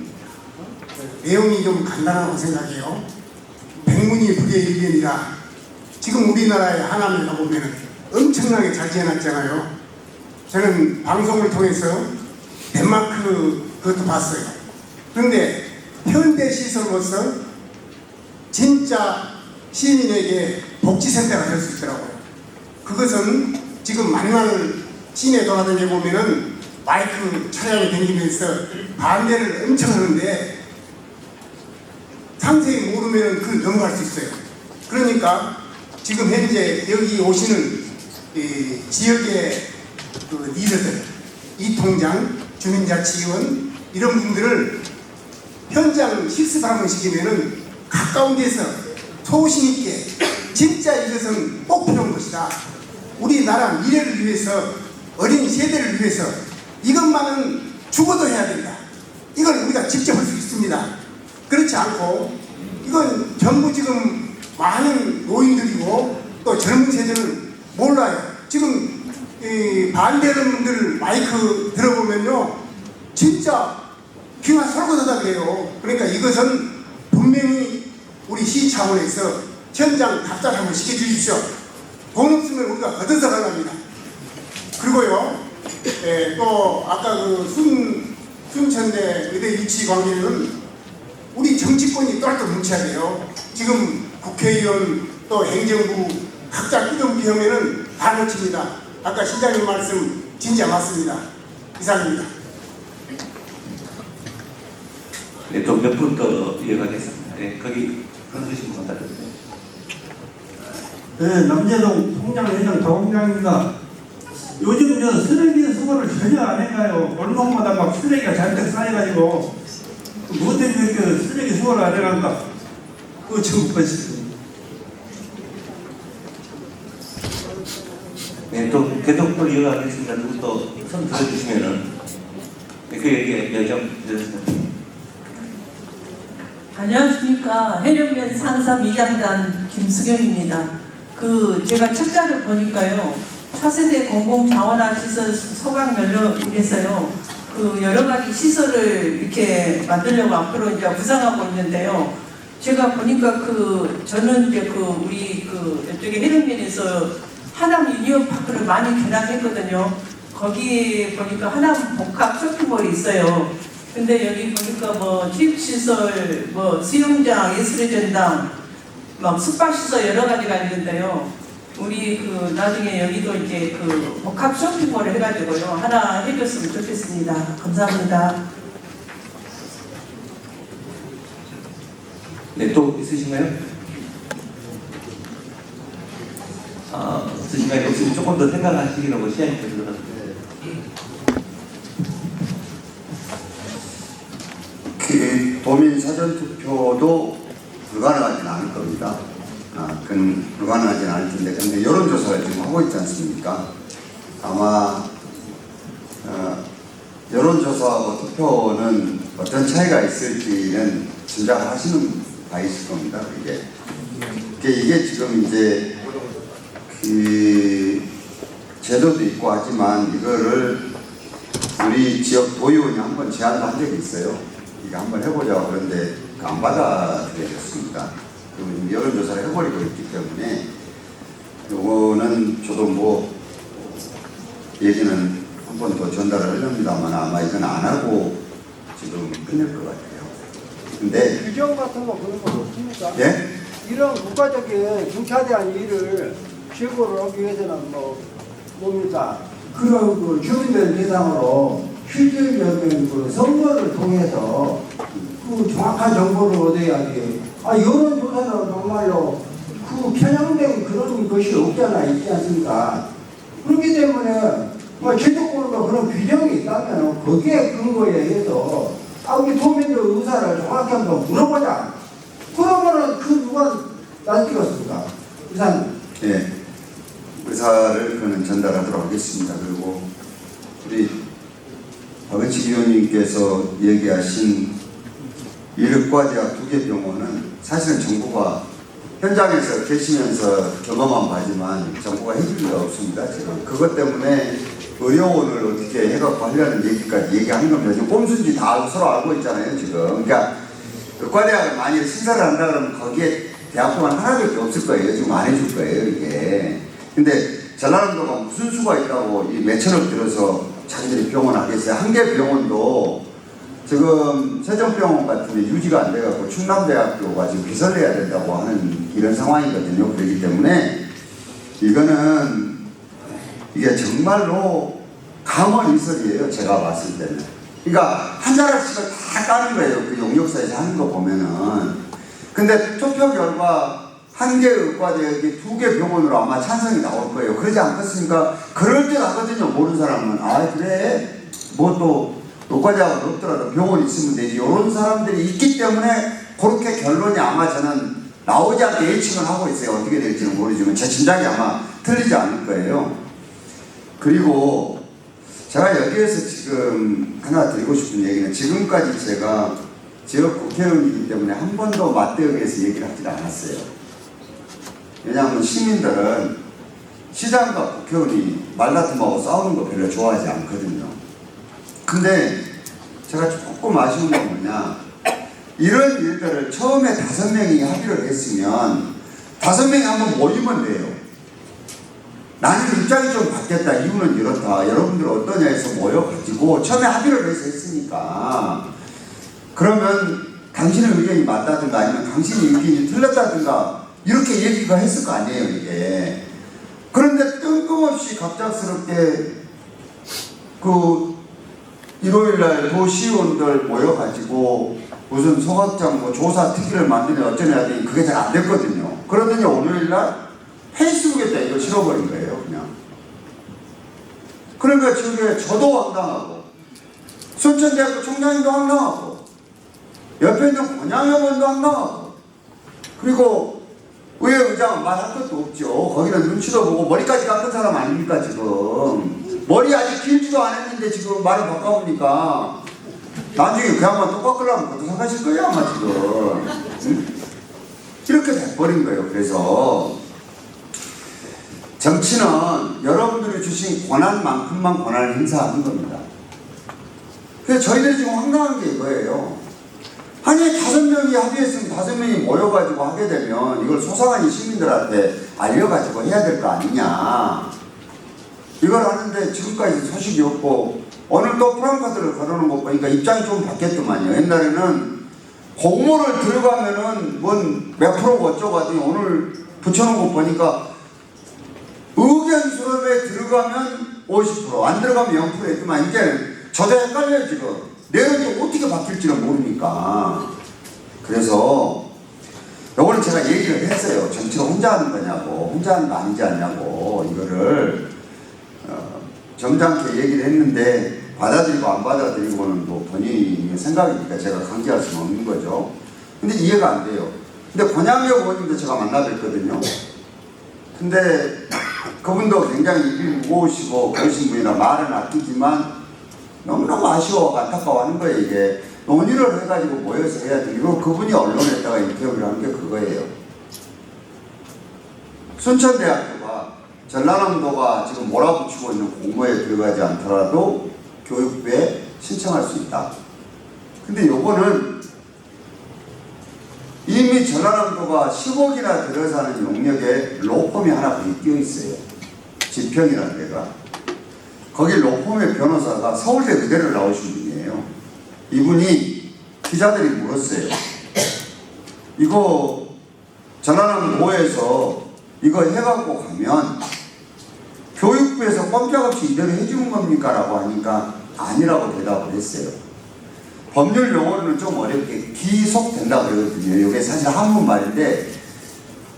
내용이 좀 간단하다고 생각해요. 백문이 불여일견이라 지금 우리나라의 하남에 가보면 엄청나게 잘 지어놨잖아요. 저는 방송을 통해서 덴마크 그것도 봤어요. 그런데 현대시설로서 진짜 시민에게 복지센터가 될 수 있더라고요. 그것은 지금 만날 시내 돌아다녀 보면은 마이크 차량이 다니면서 반대를 엄청 하는데 상세히 모르면 그 넘어갈 수 있어요. 그러니까 지금 현재 여기 오시는 이 지역의 그 리더들, 이통장, 주민자치위원 이런 분들을 현장 실습 한 번 시키면은 가까운 데서 소신 있게 진짜 이것은 꼭 필요한 것이다. 우리나라 미래를 위해서 어린 세대를 위해서 이것만은 죽어도 해야 된다. 이걸 우리가 직접 할 수 있습니다. 그렇지 않고 이건 전부 지금 많은 노인들이고 또 젊은 세대는 몰라요. 지금 이 반대하는 분들 마이크 들어보면요 진짜 귀가 솔깃하다 그래요. 그러니까 이것은 분명히 우리 시 차원에서 현장 답사 한번 시켜주십시오. 돈 없으면 우리가 걷어서 가랍니다. 그리고요 또 아까 그 순천대 의대 유치 관계는 우리 정치권이 똘똘 뭉쳐야 돼요. 지금 국회의원 또 행정부 각자 끄덕이면은 다 놓칩니다. 아까 시장님 말씀 진짜 맞습니다. 이상입니다. 네, 또 몇 분 더 이어가겠습니다. 네, 거기 건드신 분 같아요. 네, 남재동 통장회장 정장입니다. 요즘 저 쓰레기 수거를 전혀 안 해가요. 골목마다 막 쓰레기가 잔뜩 쌓여가지고 뭐 때문에 이렇게 쓰레기 수거를 안 해간가? 그거 처음 봤습니다. 네, 또 계속 이어가겠습니다. 누구 또 손 들어주시면은 네, 그 얘기 여정 드렸습니다. 안녕하십니까. 해령면 상사 미장단 김수경입니다. 제가 책자를 보니까요. 차세대 공공자원화시설 소강연료 이래서요. 여러 가지 시설을 이렇게 만들려고 앞으로 이제 구상하고 있는데요. 제가 보니까 저는 이제 우리 이쪽에 해령면에서 하남 유니온파크를 많이 개량했거든요. 거기 보니까 하남 복합 쇼핑몰이 있어요. 근데 여기 보니까 뭐 체육시설, 뭐 수영장, 예술의 전당, 막 숙박시설 여러 가지가 있는데요. 우리 나중에 여기도 이제 복합 쇼핑몰을 해가지고요. 하나 해줬으면 좋겠습니다. 감사합니다. 네, 또 있으신가요? 있으신가요? 혹시 조금 더 생각하시기라고 시간이 들어가는데. 도민 사전투표도 불가능하지는 않을 겁니다. 그건 불가능하지는 않을 텐데, 근데 여론조사를 지금 하고 있지 않습니까? 아마 여론조사하고 투표는 어떤 차이가 있을지는 짐작을 하시는 바 있을 겁니다. 이게 지금 이제 제도도 있고 하지만 이거를 우리 지역 도의원이 한번 제안을 한 적이 있어요. 이거 한번 해보자고. 그런데 안 받아들여졌습니다. 그리고 여론조사를 해버리고 있기 때문에 요거는 저도 뭐 얘기는 한 번 더 전달을 하렵니다만 아마 이건 안 하고 지금 끝낼 것 같아요. 근데 규정 같은 거 그런 거 없습니까? 예? 이런 국가적인 중차대한 일을 실고를 하기 위해서는 뭡니까? 그런 주민들 대상으로 실질적인 선거를 통해서 정확한 정보를 얻어야지. 여론조사는 정말로 편향된 그런 것이 없잖아, 있지 않습니까? 그렇기 때문에 제도권으로 그런 규정이 있다면 거기에 근거에 의해서 우리 도민들 의사를 정확히 한번 물어보자. 그러면은 누가 날 찍었습니까? 이상. 예. 의사를 그는 전달하도록 하겠습니다. 그리고 우리 박은식 의원님께서 얘기하신 이력과대학 2개 병원은 사실은 정부가 현장에서 계시면서 경험한 바지만 정부가 해줄 리가 없습니다. 지금 그것 때문에 의료원을 어떻게 해갖고 하려는 얘기까지 얘기하는 겁니다. 지금 꼼수인지 다 서로 알고 있잖아요. 지금 그러니까 의과대학을 만약에 신설을 한다 그러면 거기에 대학교만 하나밖에 없을 거예요. 지금 안 해줄 거예요. 이게. 근데 전라남도가 무슨 수가 있다고 이 몇천억 들어서 자기들이 병원 하겠어요. 한 개 병원도 지금 세종병원 같은 데 유지가 안 돼갖고 충남대학교가 지금 개설해야 된다고 하는 이런 상황이거든요. 그렇기 때문에 이거는 이게 정말로 감언이설이에요. 제가 봤을 때는. 그러니까 한 자락씩을 다 까는 거예요. 그 용역사에서 하는 거 보면은. 근데 투표 결과 한 개 의과대학이 2개 병원으로 아마 찬성이 나올 거예요. 그러지 않겠습니까? 그럴 때 하거든요. 모르는 사람은. 아 그래? 뭐 또 의과대학은 없더라도 병원 있으면 되지. 이런 사람들이 있기 때문에 그렇게 결론이 아마 저는 나오지 않게 예측을 하고 있어요. 어떻게 될지는 모르지만 제 짐작이 아마 틀리지 않을 거예요. 그리고 제가 여기에서 지금 하나 드리고 싶은 얘기는 지금까지 제가 지역 국회의원이기 때문에 한 번도 맞대응해서 얘기를 하지 않았어요. 왜냐하면 시민들은 시장과 국회의원이 말다툼하고 싸우는 거 별로 좋아하지 않거든요. 근데 제가 조금 아쉬운 건 뭐냐, 이런 일들을 처음에 5명이 합의를 했으면 5명이 한번 모이면 돼요. 나는 입장이 좀 바뀌었다, 이유는 이렇다, 여러분들 어떠냐 해서 모여가지고 처음에 합의를 해서 했으니까, 그러면 당신의 의견이 맞다든가 아니면 당신의 의견이 틀렸다든가 이렇게 얘기가 했을 거 아니에요, 이게. 그런데 뜬금없이 갑작스럽게 그 일요일날 도시의원들 모여가지고 무슨 소각장 뭐 조사 특위를 만드냐 어쩌냐 하더니 그게 잘 안 됐거든요. 그러더니 오늘날 페이스북에다 이걸 실어버린 거예요, 그냥. 그러니까 저게 저도 황당하고 순천대학교 총장님도 황당하고 옆에 있는 권양의원도 황당하고, 그리고 의회의장은 말할 것도 없죠. 거기는 눈치도 보고 머리까지 깎은 사람 아닙니까 지금. 머리 아직 길지도 않았는데 지금 말을 바꿔보니까 나중에 그 양반 또 깎으려면 그것도 생각하실 거예요 아마 지금. 응? 이렇게 돼버린 거예요. 그래서 정치는 여러분들이 주신 권한만큼만 권한을 행사하는 겁니다. 그래서 저희들이 지금 황당한 게 이거예요. 아니 5명이 합의했으면 5명이 모여가지고 하게 되면 이걸 소상한 시민들한테 알려가지고 해야 될 거 아니냐. 이걸 하는데 지금까지 소식이 없고, 오늘 또 프랑카드를 걸어놓은 거 보니까 입장이 좀 바뀌었더만요. 옛날에는 공모를 들어가면은 뭔 몇 프로고 어쩌고 하더니 오늘 붙여놓은 거 보니까 의견 수렴에 들어가면 50%, 안 들어가면 0% 했더만. 이제 저도 헷갈려요 지금. 내일은 어떻게 바뀔지는 모르니까. 그래서 요거는 제가 얘기를 했어요. 정치를 혼자 하는 거냐고, 혼자 하는 거 아니지 않냐고. 이거를 점잖게 얘기를 했는데 받아들이고 안 받아들이고는 뭐 본인의 생각이니까 제가 강제할 수는 없는 거죠. 근데 이해가 안 돼요. 근데 권양의 의원님도 제가 만나뵀거든요. 근데 그분도 굉장히 입이 무거우시고 그러신 분이라 말은 아끼지만 너무너무 아쉬워, 안타까워하는 거예요. 이게 논의를 해가지고 모여서 해야 되고, 그분이 언론에다가 인터뷰를 하는 게 그거예요. 순천대학교가 전라남도가 지금 몰아붙이고 있는 공모에 들어가지 않더라도 교육부에 신청할 수 있다. 근데 요거는 이미 전라남도가 10억이나 들어사는 용역에 로펌이 하나 거기 끼어 있어요. 지평이라는 데가. 거기 로펌의 변호사가 서울대 의대를 나오신 분이에요. 이분이 기자들이 물었어요. 이거 전라남도에서 이거 해갖고 가면 교육부에서 꼼짝없이 이대로 해주는 겁니까? 라고 하니까 아니라고 대답을 했어요. 법률 용어로는 좀 어렵게 기속된다 그러거든요. 이게 사실 한문말인데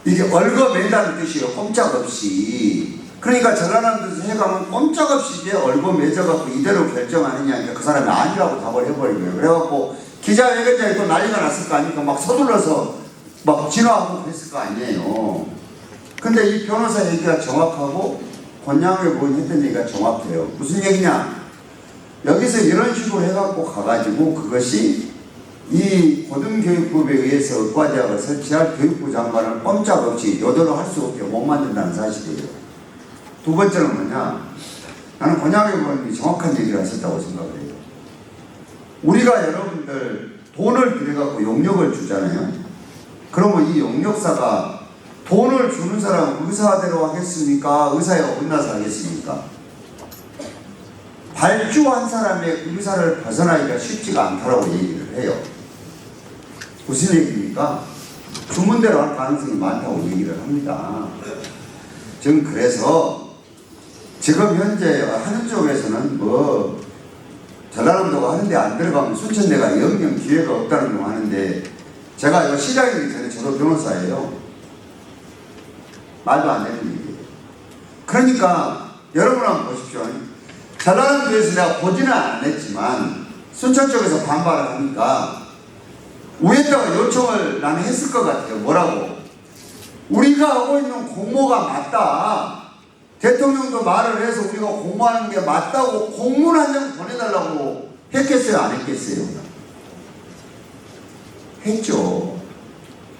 이게 얽어매다는 뜻이에요. 꼼짝없이. 그러니까 전라남도에서 해가면 꼼짝없이 이제 얽어매져갖고 이대로 결정하느냐, 그 사람이 아니라고 답을 해버린 거예요. 그래갖고 기자회견장에 또 난리가 났을 거 아닙니까? 막 서둘러서 막 진화하고 그랬을 거 아니에요. 근데 이 변호사 얘기가 정확하고 권양의 부인이 했던 얘기가 정확해요. 무슨 얘기냐? 여기서 이런 식으로 해갖고 가가지고 그것이 이 고등교육법에 의해서 의과대학을 설치할 교육부 장관을 꼼짝없이 여대로 할 수 없게 못 만든다는 사실이에요. 두 번째는 뭐냐? 나는 권양의 부인이 정확한 얘기를 하셨다고 생각을 해요. 우리가 여러분들 돈을 들여갖고 용역을 주잖아요. 그러면 이 용역사가 돈을 주는 사람 의사대로 하겠습니까? 의사에 어긋나서 하겠습니까? 발주한 사람의 의사를 벗어나기가 쉽지가 않다라고 얘기를 해요. 무슨 얘기입니까? 주문대로 할 가능성이 많다고 얘기를 합니다. 지금 그래서 지금 현재 하는 쪽에서는 뭐 전라남도가 하는데 안 들어가면 순천대가 영영 기회가 없다는 거 하는데, 제가 이거 시장이기 전에 저도 변호사예요. 말도 안 되는 얘기예요. 그러니까 여러분 한번 보십시오. 전라남도에서 내가 보지는 않았지만 순천 쪽에서 반발을 하니까 위에다가 요청을 나는 했을 것 같아요. 뭐라고? 우리가 하고 있는 공모가 맞다. 대통령도 말을 해서 우리가 공모하는 게 맞다고 공문 한 장 보내달라고 했겠어요? 안 했겠어요? 했죠.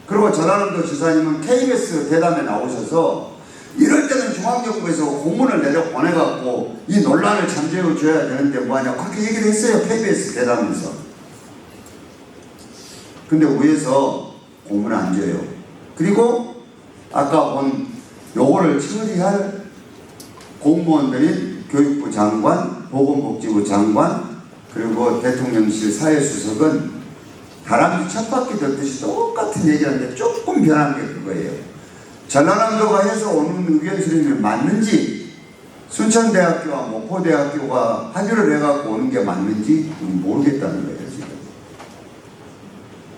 그리고 전라남도 지사님은 KBS 대담에 나오셔서 이럴 때는 중앙정부에서 공문을 내려 보내갖고 이 논란을 잠재워 줘야 되는데 뭐하냐 그렇게 얘기를 했어요. KBS 대담에서. 근데 위에서 공문을 안 줘요. 그리고 아까 본 요거를 처리할 공무원들인 교육부 장관, 보건복지부 장관, 그리고 대통령실 사회수석은 다람쥐 첫 바퀴 듣듯이 똑같은 얘기하는데 조금 변한 게 그거예요. 전라남도가 해서 오는 의견 수렴이 맞는지, 순천대학교와 목포대학교가 합의를 해갖고 오는 게 맞는지 모르겠다는 거예요, 지금.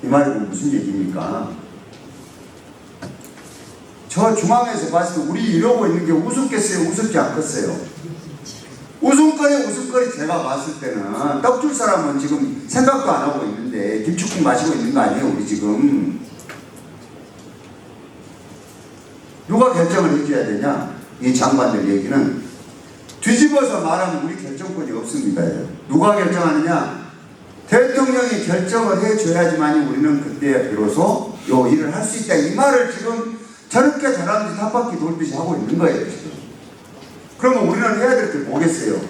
이 말이 무슨 얘기입니까? 저 중앙에서 봤을 때 우리 이러고 있는 게 우습겠어요? 우습지 않겠어요? 웃음거리 제가 봤을 때는 떡 줄 사람은 지금 생각도 안 하고 있는데 김치국 마시고 있는 거 아니에요, 우리 지금? 누가 결정을 해줘야 되냐? 이 장관들 얘기는 뒤집어서 말하면 우리 결정권이 없습니다. 누가 결정하느냐? 대통령이 결정을 해줘야지만 우리는 그때 비로소 요 일을 할 수 있다. 이 말을 지금 저렇게 전람쥐 탑바퀴 돌듯이 하고 있는 거예요, 지금. 그러면 우리는 해야 될 게 뭐겠어요?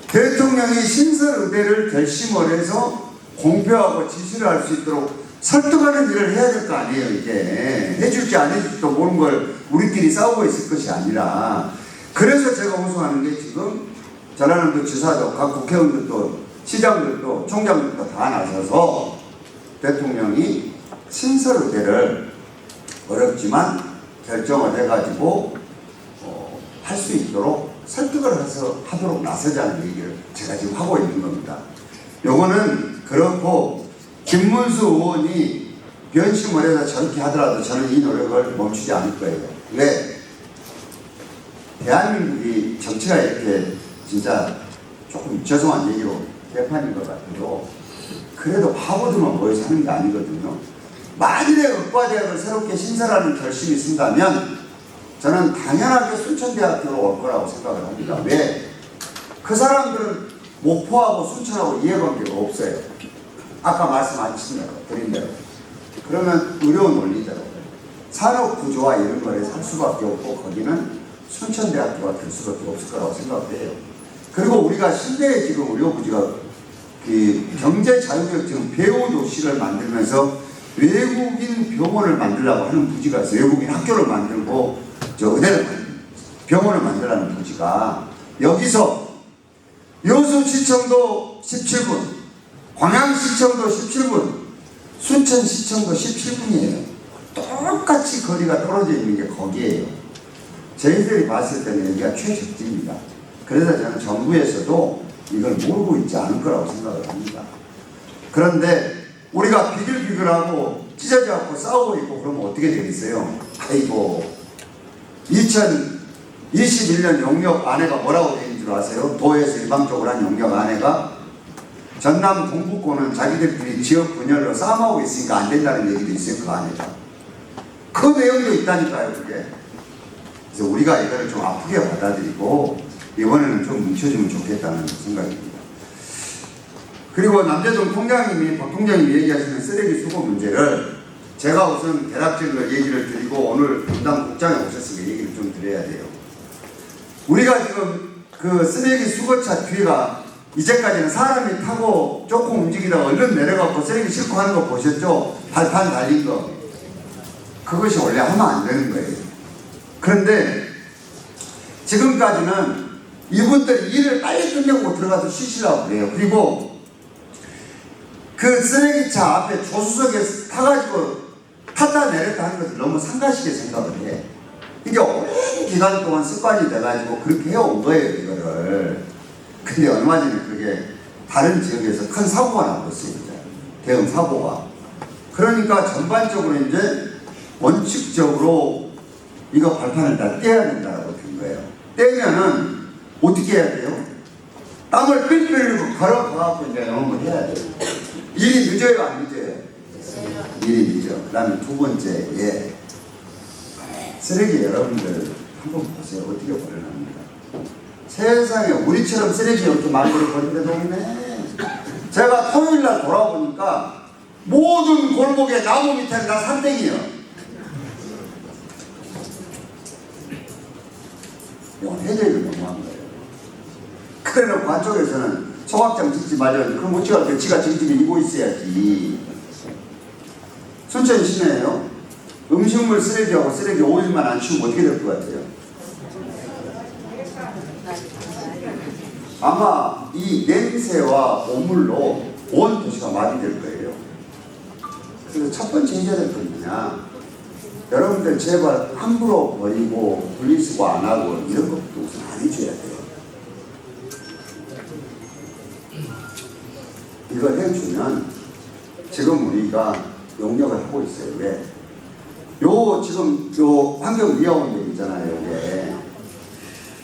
대통령이 신설의대를 결심을 해서 공표하고 지시를 할 수 있도록 설득하는 일을 해야 될 거 아니에요, 이게. 해줄지 안 해줄지도 모르는 걸 우리끼리 싸우고 있을 것이 아니라. 그래서 제가 호소하는 게 지금 전라남도 지사도 각 국회의원들도 시장들도 총장들도 다 나서서 대통령이 신설의대를 어렵지만 결정을 해가지고 할 수 있도록 설득을 해서 하도록 나서자는 얘기를 제가 지금 하고 있는 겁니다. 요거는 그렇고 김문수 의원이 변심을 해서 저렇게 하더라도 저는 이 노력을 멈추지 않을 거예요. 왜? 대한민국이 정치가 이렇게 진짜 조금 죄송한 얘기로 개판인 것 같아도 그래도 바보들만 모여서 하는 게 아니거든요. 만일에 의과대학을 새롭게 신설하는 결심이 있다면 저는 당연하게 순천대학교로 올 거라고 생각을 합니다. 왜? 그 사람들은 목포하고 순천하고 이해관계가 없어요. 아까 말씀하신 대로, 드린 대로. 그러면 의료 논리대로 산업 구조와 이런 거를 살 수밖에 없고 거기는 순천대학교가 될 수밖에 없을 거라고 생각해요. 그리고 우리가 신대에 지금 의료부지가 그 경제 자유력 지금 배우 도시를 만들면서 외국인 병원을 만들려고 하는 부지가 있어요. 외국인 학교를 만들고 저 의대를 병원을 만들라는 부지가 여기서 여수시청도 17분, 광양시청도 17분, 순천시청도 17분이에요. 똑같이 거리가 떨어져 있는 게 거기에요. 저희들이 봤을 때는 여기가 최적지입니다. 그래서 저는 정부에서도 이걸 모르고 있지 않을 거라고 생각을 합니다. 그런데 우리가 비글비글하고 찢어져갖고 싸우고 있고 그러면 어떻게 되겠어요? 아이고 2021년 용역 안회가 뭐라고 되어 있는 줄 아세요? 도에서 일방적으로 한 용역 안회가 전남 동북권은 자기들끼리 지역 분열로 싸움하고 있으니까 안 된다는 얘기도 있어요. 그 안에가. 그 내용도 있다니까요. 그게. 그래서 우리가 이거를 좀 아프게 받아들이고 이번에는 좀 뭉쳐주면 좋겠다는 생각입니다. 그리고 남재동 통장님이 박 통장님이 얘기하시는 쓰레기 수거 문제를 제가 우선 대략적인 얘기를 드리고 오늘 담당 국장에 오셨으니까 얘기를 좀 드려야 돼요. 우리가 지금 그 쓰레기 수거차 뒤가 이제까지는 사람이 타고 조금 움직이다가 얼른 내려가고 쓰레기 싣고 하는 거 보셨죠? 발판 달린 거. 그것이 원래 하면 안 되는 거예요. 그런데 지금까지는 이분들이 일을 빨리 끝내고 들어가서 쉬시려고 그래요. 그리고 그 쓰레기차 앞에 조수석에 타가지고 탔다 내렸다 하는 것을 너무 상가시게 생각을 해. 이게 오랜 기간 동안 습관이 돼가지고 그렇게 해온 거예요, 이거를. 근데 얼마 전에 그게 다른 지역에서 큰 사고가 나고 있어요, 이제. 대형 사고가. 그러니까 전반적으로 이제 원칙적으로 이거 발판을 다 떼야 된다고 된 거예요. 떼면은 어떻게 해야 돼요? 땀을 삘삘 흘리고 걸어가갖고 이제 이런 걸 해야 돼요. 일이 늦어요, 안 늦어요? 일이 늦어. 그 다음에 두 번째, 예. 쓰레기 여러분들 한번 보세요. 어떻게 버려납니까? 세상에 우리처럼 쓰레기 이렇게 만들어 버린 데도 없네. 제가 토요일날 돌아보니까 모든 골목에 나무 밑에 다 산땡이요. 이건 해제를 너무한 거예요. 그래놓고 한쪽에서는 소각장 짓지 말라는 그럼 어찌가 돼? 지가 정집에 이고 있어야지. 순천 시내에요. 음식물 쓰레기하고 쓰레기 오일만 안 치우면 어떻게 될 것 같아요? 아마 이 냄새와 오물로 온 도시가 마비될 거예요. 그래서 첫 번째 해야 될 건 뭐냐? 여러분들 제발 함부로 버리고 분리수거 안 하고 이런 것도 우선 안 해줘야 돼요. 이걸 해주면 지금 우리가 용역을 하고 있어요. 왜? 지금 환경위원회 있잖아요. 이게.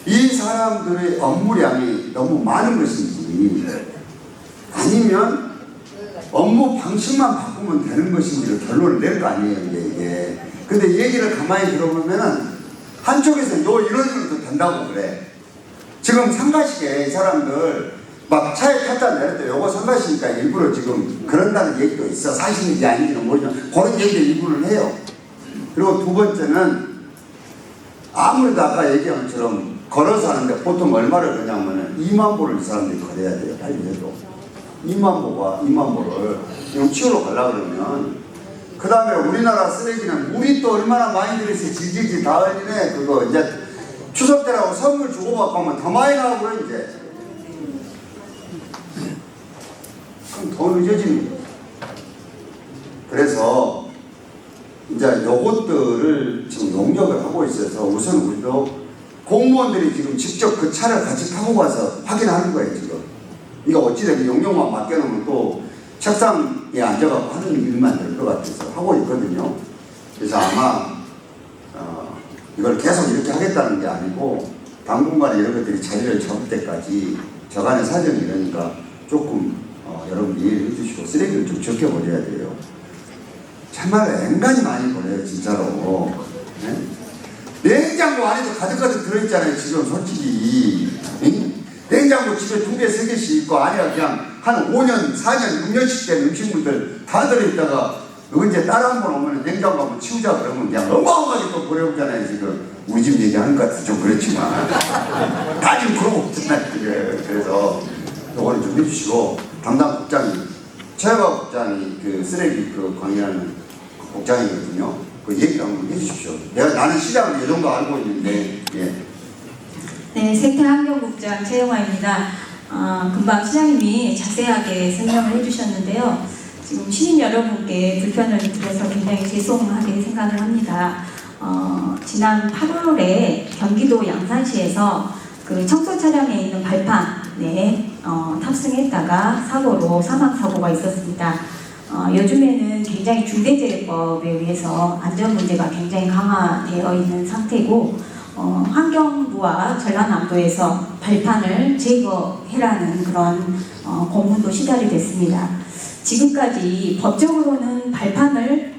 이 사람들의 업무량이 너무 많은 것인지 아니면 업무 방식만 바꾸면 되는 것인지를 결론을 낼 거 아니에요. 이게. 근데 얘기를 가만히 들어보면은 한쪽에서는 이런 일도 된다고 그래. 지금 상가시게 이 사람들 막 차에 탔다 내렸다 요거 상가시니까 일부러 지금 그런다는 얘기도 있어. 사실인지 아닌지는 모르지만 그런 얘기를 일부를 해요. 그리고 두 번째는 아무래도 아까 얘기한 것처럼 걸어서 하는데 보통 얼마를 그냐면은 2만 보를 이 사람들이 걸어야 돼요. 빨리 해도 2만 보를 지금 치우러 가려고 그러면 그 다음에 우리나라 쓰레기는 물이 또 얼마나 많이 들어있어. 질질질 다 흘리네. 그거 이제 추석 때라고 선물 주고받고 하면 더 많이 나오고 그래 이제. 그럼 더 늦어지는 거예요. 그래서 이제 요것들을 지금 용역을 하고 있어서 우선 우리도 공무원들이 지금 직접 그 차를 같이 타고 가서 확인하는 거예요, 지금. 이거 어찌되든 용역만 맡겨놓으면 또 책상에 앉아가지고 하는 일만 될 것 같아서 하고 있거든요. 그래서 아마, 이걸 계속 이렇게 하겠다는 게 아니고, 당분간에 이런 것들이 자리를 잡을 때까지 저간의 사정이 이러니까 조금, 여러분들 이해해 주시고 쓰레기를 좀 적게 버려야 돼요. 정말 앵간히 많이 버려요, 진짜로. 네? 냉장고 안에도 가득가득 들어있잖아요, 지금 솔직히. 응? 냉장고 집에 2개, 3개씩 있고, 아니야, 그냥 한 5년, 4년, 6년씩 된 음식물들 다 들어있다가, 언제 딸 한 번 오면 냉장고 한번 치우자 그러면 그냥 어마어마하게 또 버려오잖아요, 지금. 우리 집 얘기하는 것 같아서 좀 그렇지만. 다 지금 그러고 없잖아요, 그래서 요거는 좀 해주시고, 담당 국장이, 최혜박 국장이 그 쓰레기 그 관리하는 국장이거든요. 그 얘기를 한번 해주십시오. 나는 시장을 이 정도 알고 있는데, 예. 네, 생태환경국장 최영화입니다. 금방 시장님이 자세하게 설명을 해주셨는데요. 지금 시민 여러분께 불편을 드려서 굉장히 죄송하게 생각을 합니다. 지난 8월에 경기도 양산시에서 그 청소 차량에 있는 발판에 탑승했다가 사고로 사망사고가 있었습니다. 요즘에는 굉장히 중대재해법에 의해서 안전 문제가 굉장히 강화되어 있는 상태고 환경부와 전라남도에서 발판을 제거해라는 그런 공문도 시달이 됐습니다. 지금까지 법적으로는 발판을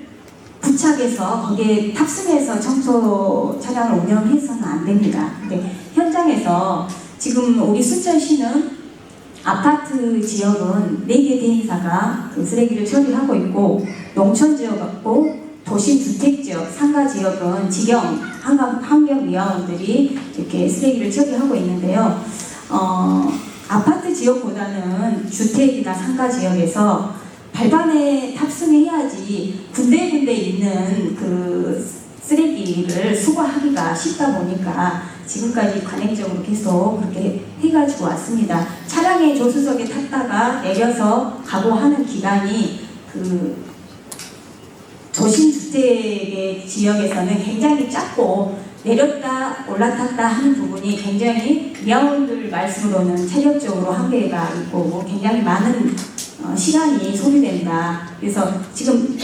부착해서 거기에 탑승해서 청소 차량을 운영해서는 안 됩니다. 근데 현장에서 지금 우리 순천시는 아파트 지역은 4개 대행사가 그 쓰레기를 처리하고 있고 농촌 지역하고 도심 주택 지역, 상가 지역은 직영 환경위원들이 이렇게 쓰레기를 처리하고 있는데요. 아파트 지역보다는 주택이나 상가 지역에서 발판에 탑승해야지 군데군데 있는 그 일을 수거하기가 쉽다 보니까 지금까지 관행적으로 계속 그렇게 해가지고 왔습니다. 차량에 조수석에 탔다가 내려서 가고 하는 기간이 그 도심주택의 지역에서는 굉장히 작고 내렸다 올라탔다 하는 부분이 굉장히 미아원들 말씀으로는 체력적으로 한계가 있고 뭐 굉장히 많은 시간이 소비된다. 그래서 지금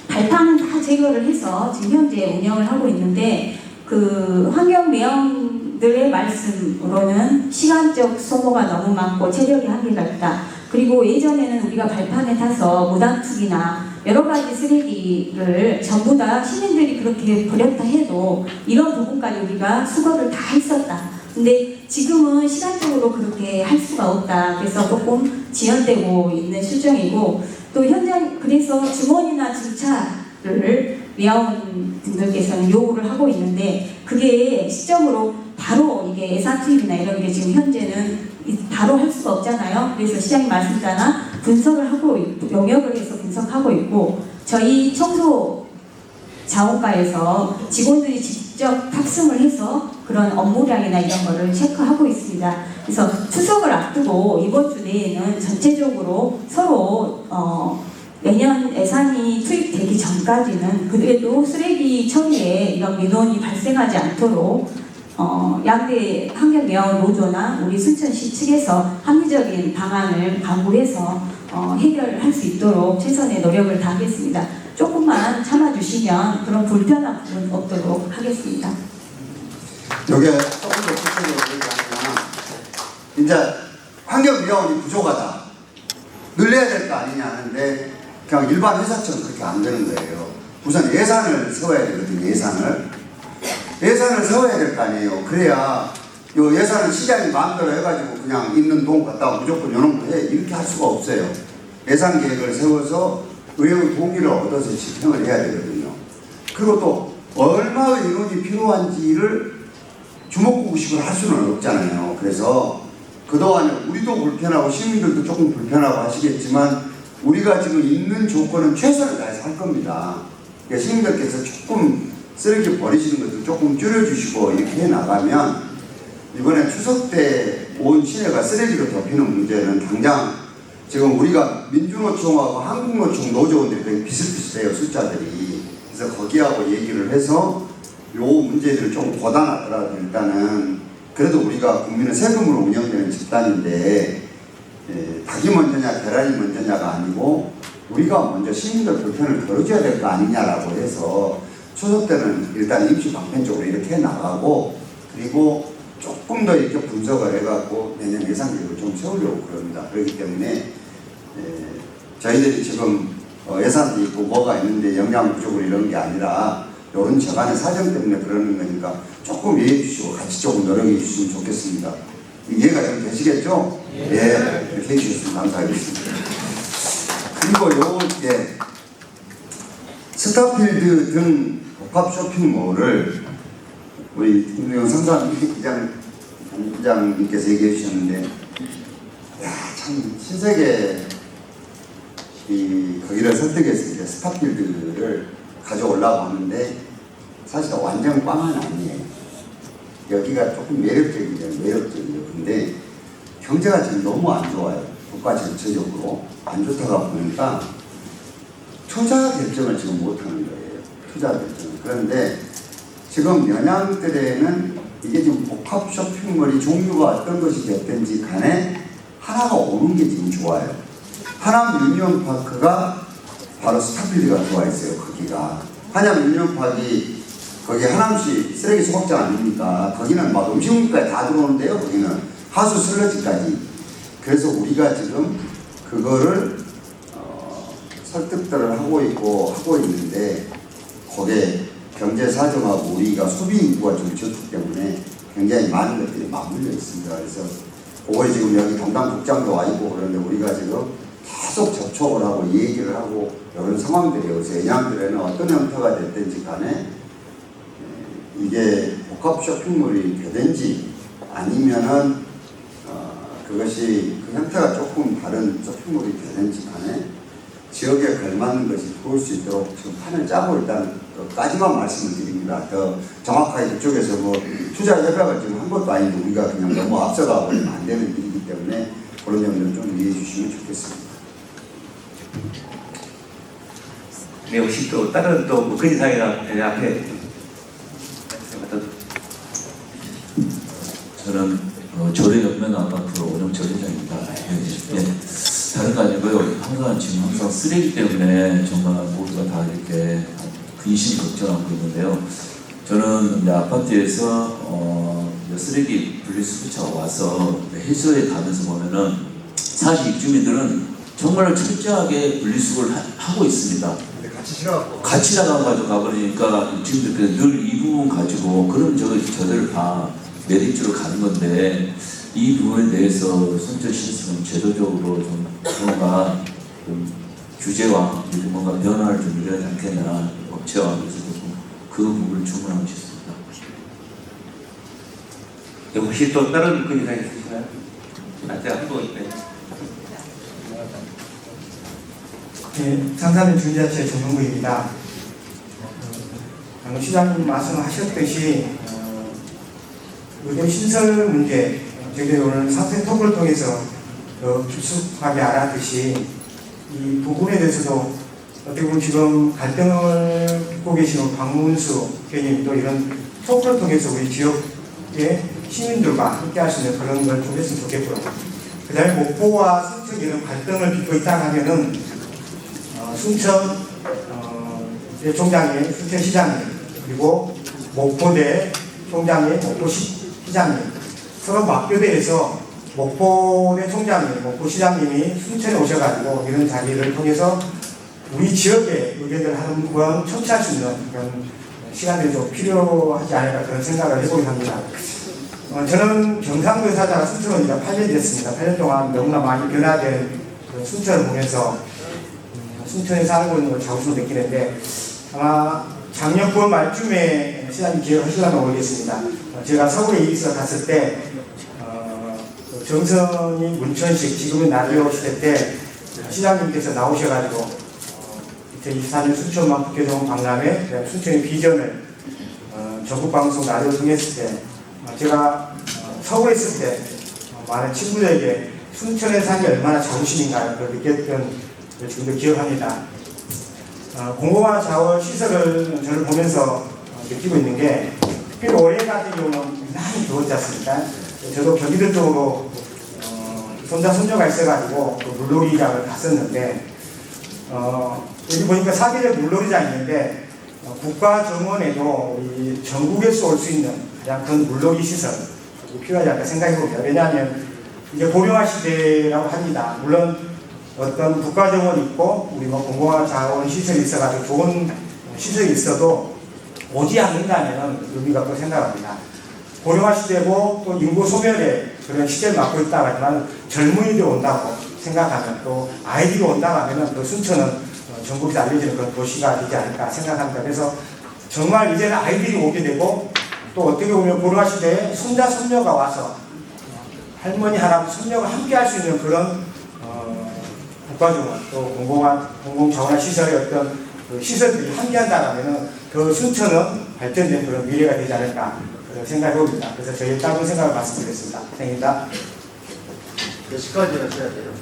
발판은 다 제거를 해서 지금 현재 운영을 하고 있는데 그 환경미화원들의 말씀으로는 시간적 소모가 너무 많고 체력의 한계가 있다. 그리고 예전에는 우리가 발판에 타서 무단투기나 여러 가지 쓰레기를 전부 다 시민들이 그렇게 버렸다 해도 이런 부분까지 우리가 수거를 다 했었다. 근데 지금은 시간적으로 그렇게 할 수가 없다. 그래서 조금 지연되고 있는 실정이고 또 현장 그래서 주머니나 증차를 미아원 분들께서는 요구를 하고 있는데 그게 시점으로 바로 이게 예산 투입이나 이런 게 지금 현재는 바로 할 수가 없잖아요. 그래서 시장님 말씀대로 분석을 하고 있고 영역을 해서 분석하고 있고 저희 청소 자원과에서 직원들이 직접 탑승을 해서 그런 업무량이나 이런 거를 체크하고 있습니다. 그래서 추석을 앞두고 이번 주 내에는 전체적으로 서로 내년 예산이 투입되기 전까지는 그래도 쓰레기 처리에 이런 민원이 발생하지 않도록 양대 환경미화원 노조나 우리 순천시 측에서 합리적인 방안을 강구해서 해결할 수 있도록 최선의 노력을 다하겠습니다. 조금만 참아주시면 그런 불편한 부분 없도록 하겠습니다. 요게 조금 더 구체적으로 얘기하면 이제 환경미화원이 부족하다. 늘려야 될 거 아니냐 하는데 그냥 일반 회사처럼 그렇게 안 되는 거예요. 우선 예산을 세워야 되거든요. 예산을 세워야 될 거 아니에요. 그래야 요 예산을 시장이 마음대로 해가지고 그냥 있는 돈 갖다가 무조건 요런 거 해. 이렇게 할 수가 없어요. 예산 계획을 세워서 의회의 동의를 얻어서 집행을 해야 되거든요. 그리고 또 얼마의 인원이 필요한지를 주먹구구식으로 할 수는 없잖아요. 그래서 그동안에 우리도 불편하고 시민들도 조금 불편하고 하시겠지만 우리가 지금 있는 조건은 최선을 다해서 할 겁니다. 그러니까 시민들께서 조금 쓰레기 버리시는 것도 조금 줄여주시고 이렇게 해나가면 이번에 추석 때 온 시내가 쓰레기로 덮이는 문제는 당장 지금 우리가 민주노총하고 한국노총 노조원들이 거의 비슷비슷해요. 숫자들이. 그래서 거기하고 얘기를 해서 요 문제들을 좀 고단하더라도 일단은 그래도 우리가 국민의 세금으로 운영되는 집단인데 닭이 먼저냐 계란이 먼저냐가 아니고 우리가 먼저 시민들 불편을 덜어줘야 될 거 아니냐라고 해서 추석 때는 일단 임시 방편적으로 이렇게 나가고 그리고 조금 더 이렇게 분석을 해갖고 내년 예산 계획을 좀 세우려고 그럽니다. 그렇기 때문에 저희들이 지금 예산도 있고 뭐가 있는데 영양 부족으로 이런 게 아니라 이런 저간의 사정 때문에 그러는 거니까 조금 이해해 주시고 같이 조금 노력해 주시면 좋겠습니다. 이해가 좀 되시겠죠? 예, 이렇게 해주셨으면 감사하겠습니다. 그리고 스타필드 등 복합 쇼핑몰을 우리 김동영 상사님께서 얘기해 주셨는데 참 신세계 거기를 설득해서 이제 스타필드를 가져오려고 하는데 사실 완전 꽝은 아니에요. 여기가 조금 매력적이에요. 근데 경제가 지금 너무 안 좋아요. 국가 전체적으로 안 좋다가 보니까 투자 결정을 지금 못하는 거예요. 투자 결정. 그런데 지금 연양들에는 이게 지금 복합 쇼핑몰이 종류가 어떤 것이 됐든지 간에 하나가 오는 게 지금 좋아요. 하남 유니온파크가 바로 스타필드가 들어와 있어요. 거기가 한양 유니온파크이 거기 하남시 쓰레기 소각장 아닙니까? 거기는 막 음식물까지 다 들어오는데요. 거기는 하수 슬러지까지. 그래서 우리가 지금 그거를 설득들을 하고 있는데 거기에 경제 사정하고 우리가 소비 인구가 좀 적기 때문에 굉장히 많은 것들이 맞물려 있습니다. 그래서 그거에 지금 여기 담당국장도 와 있고 그런데 우리가 지금 계속 접촉을 하고 얘기를 하고 이런 상황들이에요. 그래서 연양들에는 어떤 형태가 됐든지 간에 이게 복합 쇼핑몰이 되든지 아니면은 그것이 그 형태가 조금 다른 쇼핑몰이 되든지 간에 지역에 걸맞는 것이 좋을 수 있도록 지금 판을 짜고 일단 까지만 말씀을 드립니다. 겁니다. 더 정확하게 그쪽에서 뭐 투자 협약을 지금 한 것도 아니고 우리가 그냥 너무 앞서가 버리면 안 되는 일이기 때문에 그런 점들은 좀 이해해 주시면 좋겠습니다. 네, 혹시 또 다른 또 건의사항이나 앞에 저는 조례연맹 아파트 오영철 회장입니다. 다른 거 아니고요. 항상 쓰레기 때문에 정말 모두가 다 이렇게 근심 걱정하고 있는데요. 저는 이제 아파트에서 쓰레기 분리수거차가 와서 해소에 가면서 보면은 사실 입주민들은 정말 철저하게 분리수거를 하고 있습니다. 같이 나가가지고 가버리니까 입주민들께서 늘 이 부분 가지고 그럼 저들 다 메리트로 가는 건데 이 부분에 대해서 선처 시스템은 제도적으로 좀 뭔가 좀 규제와 뭔가 변화를 좀 이뤄야 되지 않겠나 업체와 그 부분을 주문하고 싶습니다. 혹시 또 다른 건의사항 있으시나요? 제가 한번 있네. 네, 상산면 중지자체 정명구입니다. 방금 시장님 말씀하셨듯이 의료 시설 문제, 저희들이 오늘 사회 톡을 통해서 더 깊숙하게 알았듯이 이 부분에 대해서도 어떻게 보면 지금 갈등을 겪고 계시는 박문수 의원님도 이런 톡을 통해서 우리 지역의 시민들과 함께 할 수 있는 그런 걸 좀 했으면 좋겠고요. 그 다음에 목포와 순천 이런 갈등을 빚고 있다 하면은 순천 총장님, 순천시장님, 그리고 목포대 총장님, 목포시장님 서로 맞교대에서 목포대 총장님, 목포시장님이 순천에 오셔가지고 이런 자리를 통해서 우리 지역의 의견을 한번 청취할 수 있는 그런 시간들이 좀 필요하지 않을까 그런 생각을 해보긴 합니다. 저는 경상도 사자가 순천은 이제 8년 됐습니다. 8년 동안 너무나 많이 변화된 순천을 보면서 순천에 살고 있는 걸 자부심을 느끼는데 아마 작년 9월 말쯤에 시장님 기억하시려면 모르겠습니다. 제가 서울에 이사 갔을 때 정선이 문천식 지금은 라디오 시대 때 시장님께서 나오셔가지고 2024년 순천만 국회의원 박람회 순천의 비전을 전국방송 라디오 통했을 때 제가 서울에 있을 때 많은 친구들에게 순천에 사는 게 얼마나 자부심인가 그걸 느꼈던 지금도 기억합니다. 공공화 자원 시설을 저를 보면서 느끼고 있는 게 특히 올해 같은 경우는 많이 더웠지 않습니까? 저도 경기도 쪽으로 손자 손녀가 있어가지고 물놀이장을 갔었는데 여기 보니까 사계절 물놀이장 있는데 국가 정원에도 우리 전국에서 올 수 있는 가장 큰 물놀이 시설 필요하지 않을까 생각해 봅니다. 왜냐하면 이제 고령화 시대라고 합니다. 물론 어떤 국가정원이 있고 우리 뭐 공공화 자원 시설이 있어가지고 좋은 시설이 있어도 오지 않는다면 의미가 없다고 생각합니다. 고령화 시대고 또 인구 소멸에 그런 시대를 맡고 있다 하지만 젊은이들이 온다고 생각하면 또 아이들이 온다고 하면 또 순천은 전국에서 알려지는 그런 도시가 되지 않을까 생각합니다. 그래서 정말 이제는 아이들이 오게 되고 또 어떻게 보면 고령화 시대에 손자 손녀가 와서 할머니 할아버지 손녀가 함께 할 수 있는 그런 국가정원 또 공공자원화 시설의 어떤 그 시설들이 함께한다면 그 순천은 발전된 그런 미래가 되지 않을까 그런 생각해 봅니다. 그래서 저희 짧은 생각을 말씀드렸습니다. 감사합니다. 몇 시까지 하셔야 돼요?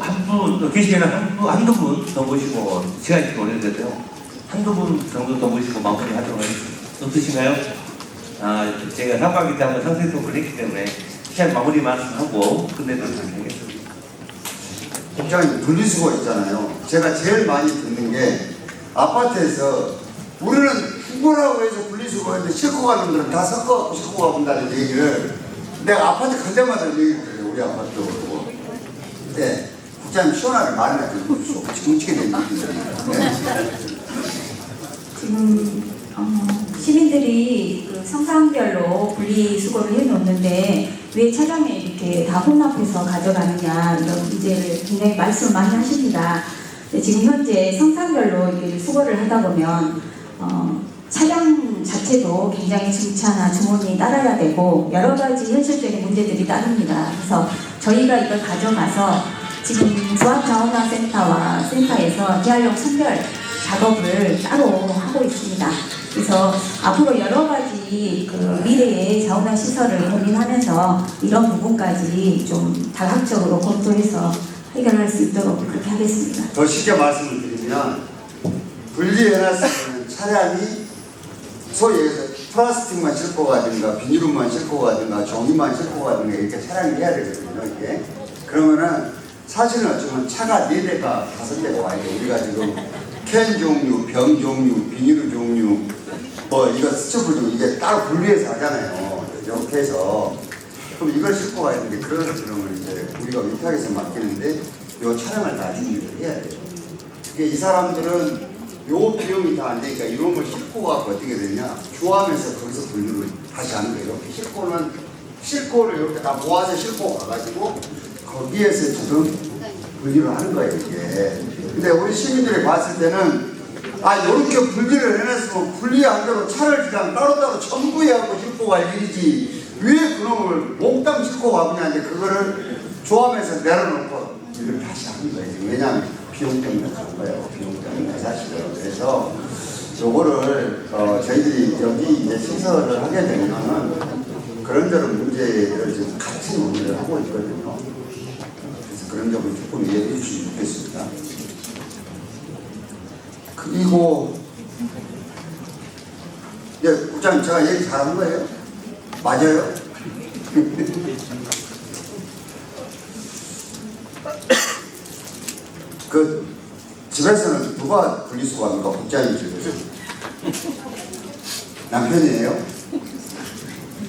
한분 계시면 한두 분 더 모시고 시간이 좀 오래됐어요. 한두 분 정도 더 모시고 마무리하도록 하겠습니다. 어떠신가요? 제가 상반기 때 한번 선생 토크를 했기 때문에 시간 마무리 말씀하고 끝내도록 하겠습니다. 국장님 분리수거 있잖아요. 제가 제일 많이 듣는 게 아파트에서 우리는 후보라고 해서 분리수거했는데 싣고 가는 분들은 다 섞어 싣고 가본다는 얘기를 내가 아파트 갈 때마다 얘기를 해요. 우리 아파트 그러고. 근데 국장님 시원하게 말을 해주십시오. 정치게 된 일이거든요. 지금 시민들이 그 성상별로 분리수거를 해놓는데 왜 차량에 이렇게 다 혼합해서 가져가느냐 이런 문제를 굉장히 말씀 많이 하십니다. 지금 현재 성상별로 이렇게 수거를 하다 보면 차량 자체도 굉장히 증차나 주문이 따라야 되고 여러 가지 현실적인 문제들이 따릅니다. 그래서 저희가 이걸 가져가서 지금 조합자원화센터와 센터에서 재활용 선별 작업을 따로 하고 있습니다. 그래서 앞으로 여러 가지 그 미래의 자원화 시설을 고민하면서 이런 부분까지 좀 다각적으로 검토해서 해결할 수 있도록 그렇게 하겠습니다. 더 쉽게 말씀을 드리면 분리해놨을 때는 차량이 소위 얘기해서 플라스틱만 싣고 가든가 비닐만 싣고 가든가 종이만 싣고 가든가 이렇게 차량을 해야 되거든요. 이게 그러면은 사실은 어쩌면 차가 4대가 5대가 와야 돼. 우리가 지금 캔 종류, 병 종류, 비닐 종류, 뭐 이거 스티로폼 종류 이게 따로 분리해서 하잖아요. 이렇게 해서 그럼 이걸 싣고 가야 되는데 그러면 이제 우리가 위탁에서 맡기는데 이 차량을 나중에 일을 해야 돼요. 그게 이 사람들은 요 비용이 다 안 되니까 이런 걸 싣고 가고 어떻게 되냐 교환해서 거기서 분류를 다시 하는 거예요. 이렇게 싣고를 이렇게 다 모아서 싣고 가가지고 거기에서 지금 분리를 하는 거예요, 이게. 근데 우리 시민들이 봤을 때는, 요렇게 분리를 해놨으면 분리한 대로 차를 그냥 따로따로 첨부해하고 싣고 갈 일이지, 왜 그놈을 몽땅 싣고 가보냐는데, 그거를 조합해서 내려놓고 일을 다시 하는 거예요. 왜냐하면 비용 때문에 그런 거예요. 비용 때문에 사실은. 그래서 요거를, 저희들이 여기 이제 시설을 하게 되면은, 그런저런 문제를 지금 같이 논의를 하고 있거든요. 그래서 그런 점을 조금 이해해 주시면 좋겠습니다. 그리고, 국장님, 제가 얘기 잘한 거예요? 맞아요? 그, 집에서는 누가 분리수거합니까? 국장님 집에서. 남편이에요?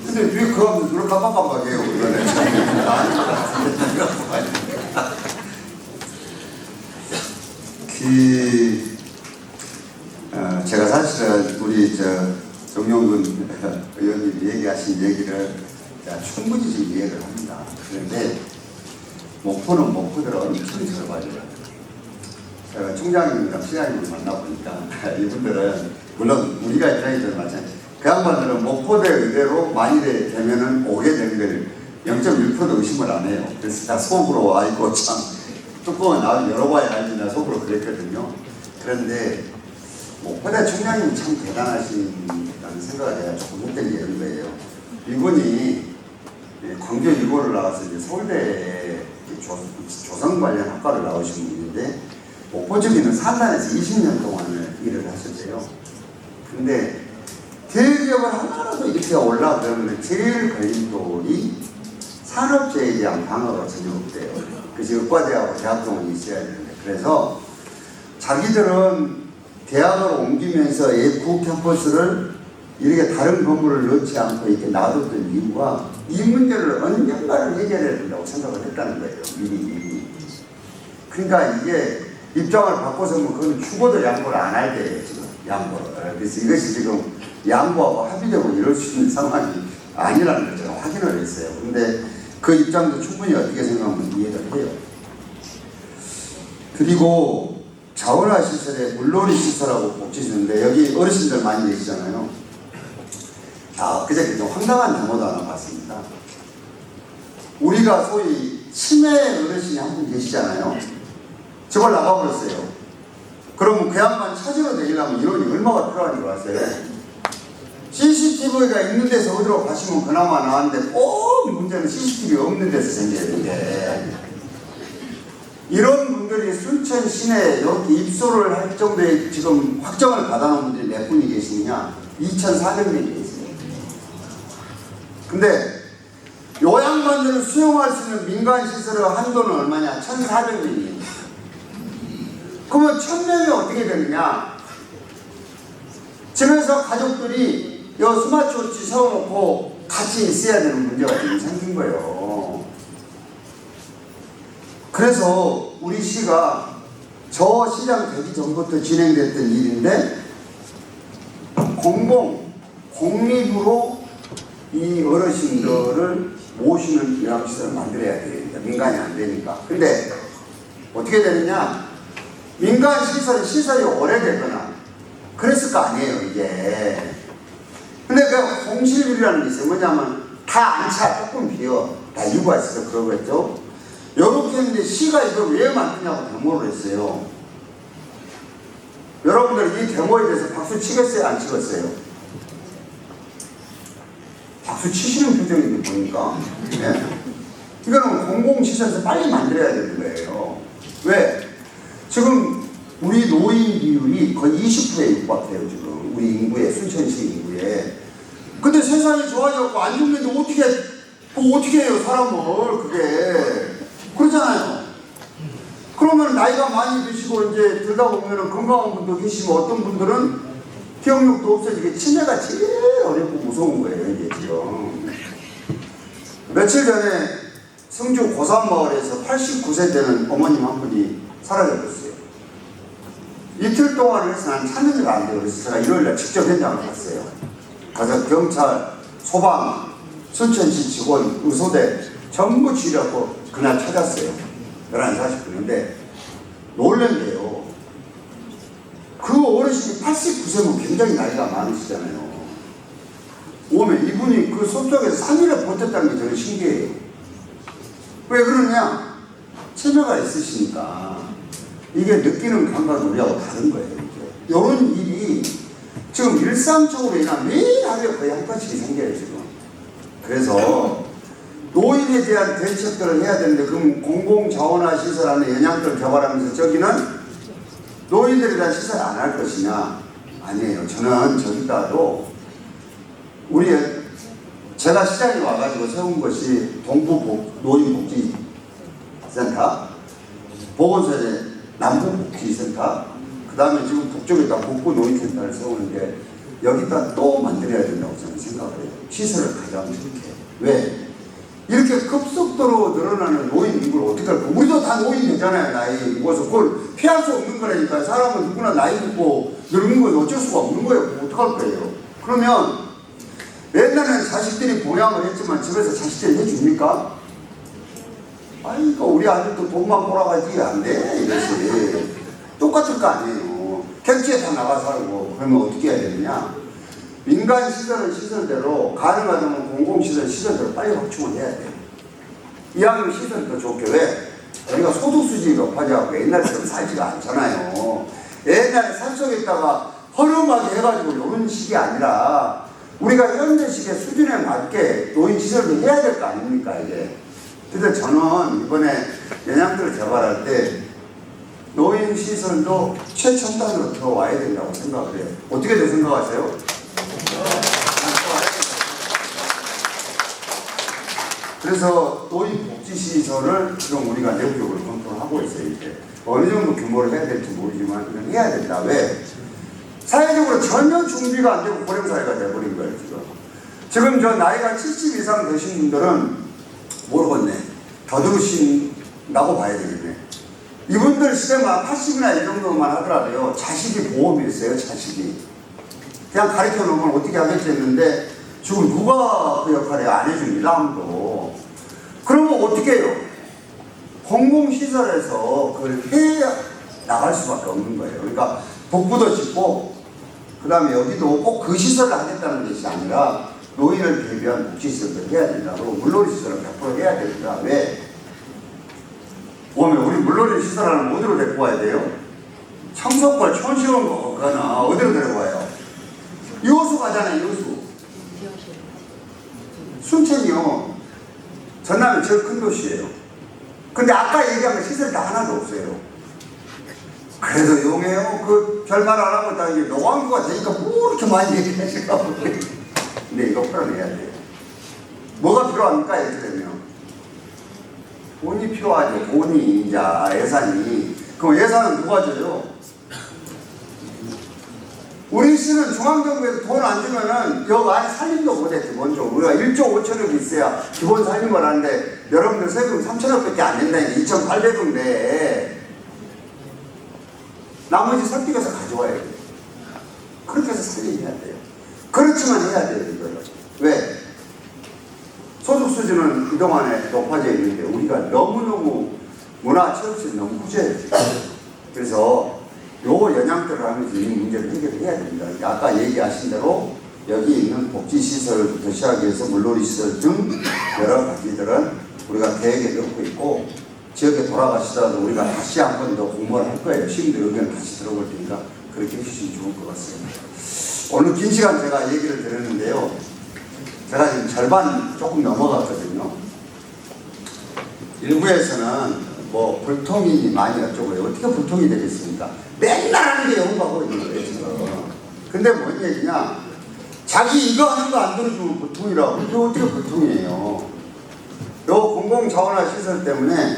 근데 왜 그 하면서 눈을 깜빡깜빡 해요? 이거는 제가 사실은 우리 정용근 의원님이 얘기하신 얘기를 충분히 지금 이해를 합니다. 그런데 목포는 목포대로 엄청 절박해요. 제가 총장님이랑 시장님을 만나보니까 이분들은 물론 우리가 입장이 좀 마찬가지. 그 양반들은 목포대 의대로 만일에 되면은 오게 되는 걸 0.1%도 의심을 안 해요. 그래서 다 속으로 아이고 참 뚜껑을 나도 열어봐야 알지 나 속으로 그랬거든요. 그런데 목포대 총장님 참 대단하시다는 생각을 제가 조금 했던 게 이런 거예요. 이분이 광주 일고를 나와서 이제 서울대 조성 관련 학과를 나오신 분인데 목포 쪽에는 산단에서 20년 동안을 일을 하셨대요. 근데 대기업을 하나라도 이렇게 올라가면 제일 걸림돌이 산업재해에 대한 방어가 전혀 없대요. 그래서 의과대하고 대학동이 있어야 되는데 그래서 자기들은 대학을 옮기면서 구 캠퍼스를 이렇게 다른 건물을 넣지 않고 이렇게 놔뒀던 이유가 이 문제를 언젠가는 해결해야 된다고 생각을 했다는 거예요. 미리. 그러니까 이게 입장을 바꿔서면 그건 죽어도 양보를 안 할 때예요. 지금 양보를. 그래서 이것이 지금 양보하고 합의되고 이럴 수 있는 상황이 아니라는 걸 제가 확인을 했어요. 근데 그 입장도 충분히 어떻게 생각하면 이해가 돼요. 그리고 자원화 시설에 물놀이 시설하고 복지시설인데 여기 어르신들 많이 계시잖아요. 그저께 좀 황당한 단어도 하나 봤습니다. 우리가 소위 치매 어르신이 한 분 계시잖아요. 저걸 나가버렸어요. 그러면 그 양반 찾으러 다니려면 인원이 얼마가 필요한지 아세요? CCTV가 있는 데서 어디로 가시면 그나마 나왔는데 꼭 문제는 CCTV 없는 데서 생겨야 되는데 이런 분들이 순천 시내에 이렇게 입소를 할 정도의 지금 확정을 받아놓은 분들이 몇 분이 계시느냐? 2,400명이 계세요. 근데 요 양반들을 수용할 수 있는 민간시설의 한도는 얼마냐? 1,400명이에요. 그러면 1,000명이 어떻게 되느냐? 집에서 가족들이 요 스마트워치 세워놓고 같이 있어야 되는 문제가 지금 생긴 거예요. 그래서 우리 시가 저 시장 되기 전부터 진행됐던 일인데 공립으로 이 어르신들을 모시는 요양시설을 만들어야 되겠다. 민간이 안 되니까. 근데 어떻게 되느냐? 민간 시설이 오래되거나 그랬을 거 아니에요, 이게. 근데 그 공실비라는 게 있어요. 뭐냐면 다 안 차, 조금 비어. 다 이유가 있어서 그러겠죠. 요렇게 했는데 시가 이걸 왜 만드냐고 데모를 했어요. 여러분들 이 데모에 대해서 박수 치겠어요? 안 치겠어요? 박수 치시는 표정인데 보니까. 예? 이거는 공공시설에서 빨리 만들어야 되는 거예요. 왜? 지금 우리 노인 비율이 거의 20%에 육박해요, 지금. 우리 인구에, 순천시 인구에. 근데 세상이 좋아져갖고 안 죽는데 어떻게 해요, 사람을, 그게. 그러잖아요. 그러면 나이가 많이 드시고 이제 들다 보면은 건강한 분도 계시고 어떤 분들은 기억력도 없어지게 치매가 제일 어렵고 무서운 거예요, 이게 지금. 며칠 전에 성주 고산마을에서 89세 되는 어머님 한 분이 사라져버렸어요. 이틀 동안 해서 난 찾는 안 돼요. 그래서 제가 일요일날 직접 현장을 갔어요. 가서 경찰, 소방, 순천시 직원, 의소대 전부 지휘하고 그날 찾았어요. 11시 40분인데 놀란 게요. 그 어르신이 89세면 굉장히 나이가 많으시잖아요. 오면 이분이 그 속속에서 3일을 버텼다는 게 저는 신기해요. 왜 그러냐? 치매가 있으시니까 이게 느끼는 감각이 우리하고 다른 거예요. 이런 일이 지금 일상적으로 매일 하루에 거의 한 번씩 생겨요, 지금. 그래서 노인에 대한 대책들을 해야 되는데, 그럼 공공자원화 시설 안에 연양들 개발하면서 저기는 노인들에 대한 시설 안 할 것이냐? 아니에요. 저는 저기다도 제가 시장에 와가지고 세운 것이 동부 노인복지센터, 보건소에 남부복지센터, 그 다음에 지금 북쪽에다 북부 노인센터를 세우는데 여기다 또 만들어야 된다고 저는 생각을 해요. 시설을 가장 좋게. 왜? 이렇게 급속도로 늘어나는 노인 인구를 어떻게 할까? 우리도 다 노인 되잖아요, 나이 먹어서. 그걸 피할 수 없는 거라니까. 사람은 누구나 나이 먹고 늙는 건 어쩔 수가 없는 거예요. 어떡할 거예요? 그러면 옛날에는 자식들이 봉양을 했지만 집에서 자식들이 해줍니까? 아이고, 우리 아들도 돈만 벌어가지 안 돼, 이것이. 똑같을 거 아니에요. 객지에 다 나가 살고. 그러면 어떻게 해야 되느냐? 민간 시설은 시설대로, 가능하다면 공공시설 시설대로 빨리 확충을 해야 돼요. 이왕이면 시설이 더 좋게. 왜? 우리가 소득 수준이 높아져갖고 옛날처럼 살지가 않잖아요. 옛날에 산속에 있다가 허름하게 해가지고 이런 식이 아니라 우리가 현대식의 수준에 맞게 노인 시설도 해야 될 거 아닙니까, 이게. 그래서 저는 이번에 연양들을 개발할 때 노인 시설도 최첨단으로 들어와야 된다고 생각을 해요. 어떻게들 생각하세요? 그래서 노인 복지시설을 지금 우리가 내부적으로 검토하고 있어요. 이제 어느 정도 규모를 해야 될지 모르지만 이건 해야 된다. 왜? 사회적으로 전혀 준비가 안 되고 고령사회가 돼버린 거예요, 지금. 지금 저 나이가 70 이상 되신 분들은 모르겠네. 더 들으신다고 봐야 되겠네. 이분들 시대만 80이나 이 정도만 하더라도요, 자식이 보험이 있어요, 자식이. 그냥 가르쳐 놓으면 어떻게 하겠지 했는데, 지금 누가 그 역할을 안 해줍니다, 아무도. 그러면 어떻게 해요? 공공시설에서 그걸 해 나갈 수밖에 없는 거예요. 그러니까 복부도 짓고, 그 다음에 여기도 꼭 그 시설을 하겠다는 것이 아니라 노인을 대비한 복지시설을 해야 된다고. 물놀이 시설을 100% 해야 됩니다. 왜? 보면 우리 물놀이 시설을 어디로 데리고 와야 돼요? 청석벌, 촌시원 거거나 어디로 데리고 와요? 여수 가잖아요, 여수. 순천이요. 전남이 제일 큰 도시예요. 근데 아까 얘기한 거 시설이 다 하나도 없어요. 그래도 용해요. 그 별말 안 하고 다 이게 노광구가 되니까 뭐 이렇게 많이 얘기하실까 보네. 근데 이거 풀어내야 돼요. 뭐가 필요합니까? 이렇게 되면 돈이 필요하죠. 돈이 이제 예산이. 그럼 예산은 누가 줘요? 우리 시는 중앙정부에서 돈 안 주면은 여기 안에 살림도 못해. 기본적으로 우리가 1조 5천억이 있어야 기본 살림을 하는데 여러분들 세금 3천억밖에 안 낸다니까 2,800억인데 나머지 설득해서 가져와야 돼요. 그렇게 해서 살림해야 돼요. 그렇지만 해야 돼요, 이거를. 왜? 소득 수준은 그동안에 높아져 있는데 우리가 너무너무 문화체육시설이 너무 부재해요. 그래서 요 연양들을 하면서 이 문제를 해결해야 됩니다. 그러니까 아까 얘기하신 대로 여기 있는 복지시설부터 시작해서 물놀이시설 등 여러 가지들은 우리가 계획에 넣고 있고 지역에 돌아가시더라도 우리가 다시 한 번 더 공모를 할 거예요. 시민들 의견 다시 들어볼 테니까 그렇게 해주시면 좋을 것 같습니다. 오늘 긴 시간 제가 얘기를 드렸는데요. 제가 지금 절반 조금 넘어갔거든요. 일부에서는 뭐 불통이 많이 어쩌고요. 어떻게 불통이 되겠습니까? 맨날 하는 게 영업하고 있는 거예요, 지금. 근데 뭔 얘기냐? 자기 이거 하는 거 안 들어주면 불통이라고. 이게 어떻게 불통이에요? 요 공공자원화 시설 때문에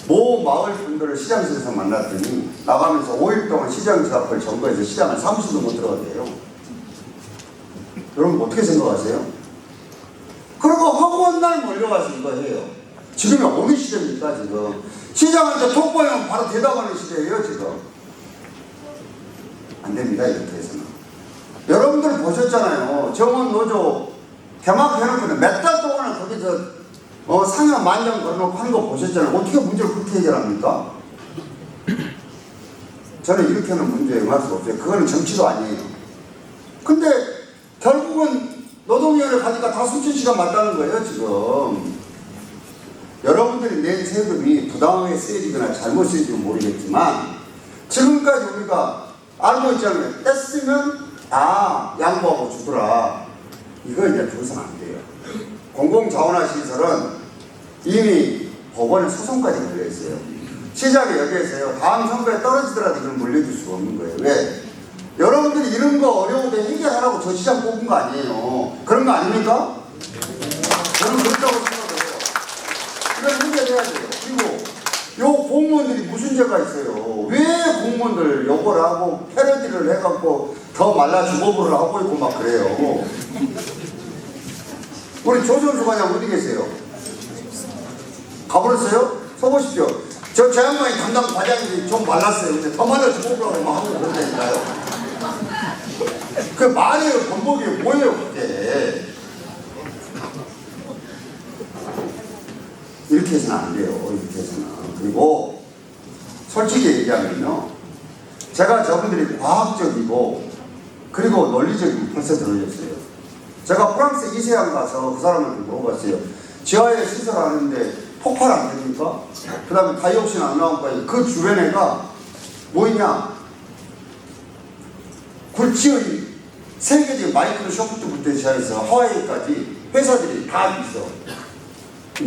모 마을 분들을 시장에서 만났더니 나가면서 5일 동안 시장 집 앞을 점거해서 시장을 사무실도 못 들어가대요. 여러분 어떻게 생각하세요? 그리고 허구한 날 몰려가서 이거 해요. 지금이 어느 시대입니까 지금? 시장한테 톡보이면 바로 대답하는 시대예요 지금. 안 됩니다 이렇게 해서는. 여러분들 보셨잖아요. 정원 노조 개막해놓고는 몇 달 동안 거기서 상여 만장 걸어놓고 하는 거 보셨잖아요. 어떻게 문제를 그렇게 해결합니까? 저는 이렇게는 문제에 응할 수가 없어요. 그거는 정치도 아니에요. 근데 결국은 노동위원회 가니까 다 순천시가 맞다는 거예요 지금. 여러분들이 낸 세금이 부당하게 쓰여지거나 잘못 쓰여지면 모르겠지만 지금까지 우리가 알고 있잖아요. 뗐으면 다 양보하고 주더라. 이거 이제 그것은 안 돼요. 공공자원화 시설은 이미 법원에 소송까지 걸려 있어요. 시장에 여기에서요. 다음 선거에 떨어지더라도 이걸 물려줄 수가 없는 거예요. 왜? 여러분들이 이런 거 어려운데 해결하라고 저 시장 뽑은 거 아니에요. 그런 거 아닙니까? 저는 그렇다고 생각해요. 이걸 해결해야 돼요. 그리고 요 공무원들이 무슨 죄가 있어요? 왜 공무원들 욕을 하고 패러디를 해갖고 더 말라 주거부를 하고 있고 막 그래요. 우리 조선수 과장 어디 계세요? 가버렸어요? 서보십시오. 저 양반이 담당 과장이 좀 말랐어요. 근데 더 말라 주거부라고 막 하고 그런다니까요. 그 말이에요. 번복이 뭐예요 그게. 이렇게 해서는 안 돼요. 이렇게 해서는. 그리고 솔직히 얘기하면요. 제가 저분들이 과학적이고 그리고 논리적이고 벌써 들어졌어요. 제가 프랑스 이세양 가서 그 사람한테 물어봤어요. 지하에 시설하는데 폭발 안 됩니까? 그 다음에 다이옥신 안 나온 거예요. 그 주변에가 뭐 있냐? 굴지의 세계적인 마이크로소프트부터 시작해서 하와이까지 회사들이 다 있어.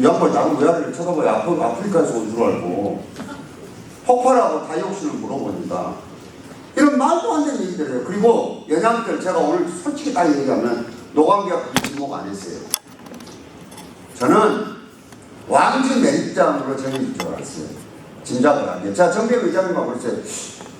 양반 나는 외아들을 쳐다봐야 아프리카에서 온 줄 알고 폭발하고 다이옥신을 물어보니까 이런 말도 안 되는 얘기들이에요. 그리고 연양들 제가 오늘 솔직히 딱 얘기하면 노관계가 지목 안 했어요. 저는 왕지 매입장으로 정해질 줄 알았어요. 짐작을 안 해요. 제가 정백 의장님하고 그랬어요.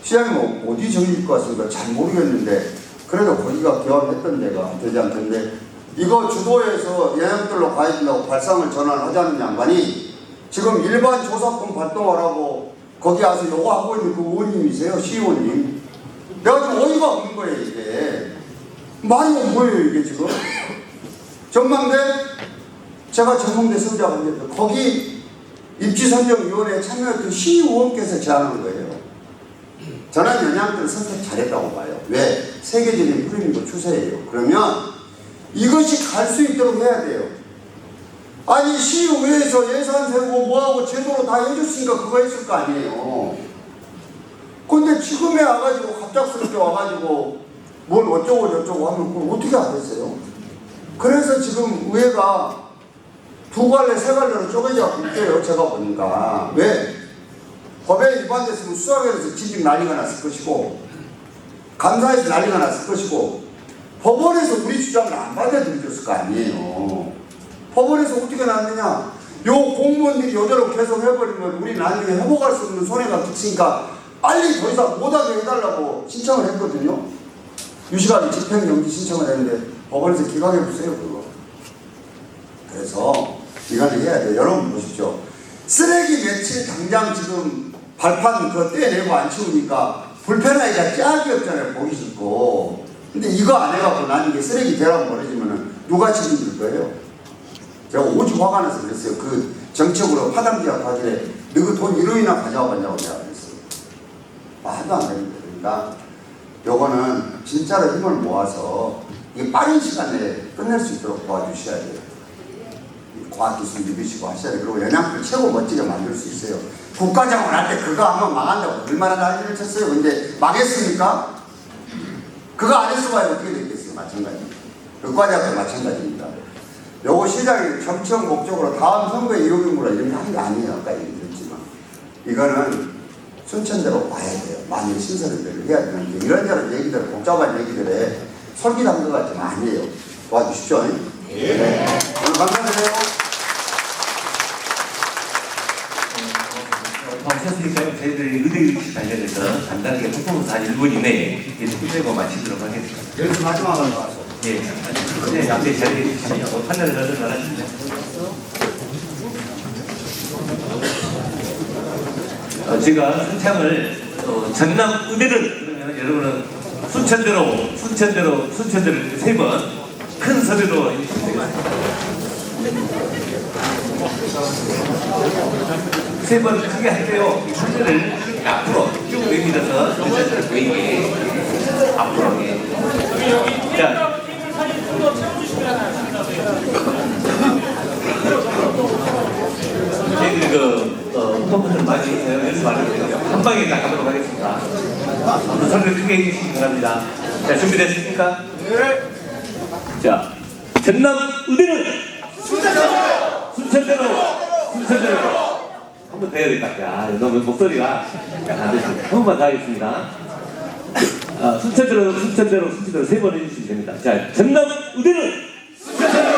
시장님 어디 정해질 것 같습니까? 잘 모르겠는데 그래도 거기가 개업했던 데가 되지 않던데 이거 주도해서 연양들로 가야 된다고 발상을 전환하자는 양반이 지금 일반 조사권 발동하라고 거기 와서 요거 하고 있는 그 의원님이세요. 시의원님. 내가 좀 어이가 없는 거예요 이게. 말이 뭐예요 이게 지금. 전망대 제가 전망대 선자가 됐는데 거기 입지선정위원회에 참여했던 시의원께서 제안한 거예요. 저는 연양들을 선택 잘했다고 봐요. 왜? 세계적인 흐름이고 추세예요. 그러면 이것이 갈 수 있도록 해야 돼요. 아니 시의회에서 예산 세우고 뭐하고 제도로 다 해줬으니까 그거 했을 거 아니에요. 근데 지금에 와가지고 갑작스럽게 와가지고 뭘 어쩌고 저쩌고 하면 그걸 어떻게 하겠어요? 그래서 지금 의회가 두 갈래 세 갈래로 쪼개져 있대요. 제가 보니까. 왜? 법에 위반됐으면 수사회에서 지직 난리가 났을 것이고 감사에서 난리가 났을 것이고 법원에서 우리 주장을 안 받아들였을 거 아니에요. 법원에서 어떻게 났느냐? 요 공무원들이 요대로 계속 해버리면 우리 나중에 회복할 수 없는 손해가 끼치니까 빨리 더 이상 못하게 해달라고 신청을 했거든요. 유시각이 집행정지 신청을 했는데 법원에서 기각해보세요 그거. 그래서 이거는 해야 돼요. 여러분 보십시오. 쓰레기 며칠 당장 지금 발판 그거 떼내고 안 치우니까 불편하기가 짝이 없잖아요. 보기 싫고. 근데 이거 안 해갖고 나는 이게 쓰레기 대라고 버려지면은 누가 책임질 거예요? 제가 오죽 화가 나서 그랬어요. 그 정책으로 파담기약 하길래 너그 돈 1원이나 가져와봤냐고 제가 그랬어요. 말도 안 됩니다. 그러니까 요거는 진짜로 힘을 모아서 이게 빠른 시간 내에 끝낼 수 있도록 도와주셔야 돼요. 과학기술 믿으시고 하셔야 돼요. 그리고 연양들 최고 멋지게 만들 수 있어요. 국가장관 할 때 그거 하면 망한다고 얼마나 난리를 쳤어요. 근데 망했습니까? 그거 안 했어봐야 어떻게 됐겠어요. 마찬가지. 의과대학도 마찬가지입니다. 요거 시장이 정치적 목적으로 다음 선거에 이용인물로 이런 거 한 게 아니에요. 아까 얘기했지만 이거는 순천대로 봐야 돼요. 많은 신설들을 해야 되는데 이런저런 얘기들, 복잡한 얘기들에 솔깃한 것 같지만 아니에요. 도와주십시오. 네. 오늘 감사드려요. 오셨으니까요. 저희들이 의대의식 관련해서 간단하게 propo서 한 1분 이내에 끝내고 마치도록 하겠습니다. 여기서 마지막으로 나와서. 예, 네, 앞에 자리해 주시면 판단을 하도록 하겠습니다. 제가 순창을 전남 의대를 그러면 여러분은 순천대로 3번 큰 소리로 해주시면 세 번 크게 할게요. 소리를 앞으로 쭉 내밀어서 순천대로 보이게 앞으로. 자. 저희들이 컴퓨터를 많이 해서 연습 안 해도 한 방에 나가도록 하겠습니다. 소리를 크게 해주시기 바랍니다. 자, 준비됐습니까? 네. 자, 전남 의대는 순천대로 한 번 더 해야겠다. 야, 너무 목소리가 안 되십니다. 한 번만 더 하겠습니다. 순천대로 3번 해주시면 됩니다. 자, 전남 의대는 순천대로.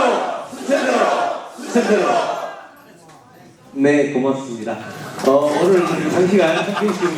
네, 고맙습니다. 오늘 장시간 함께해 주신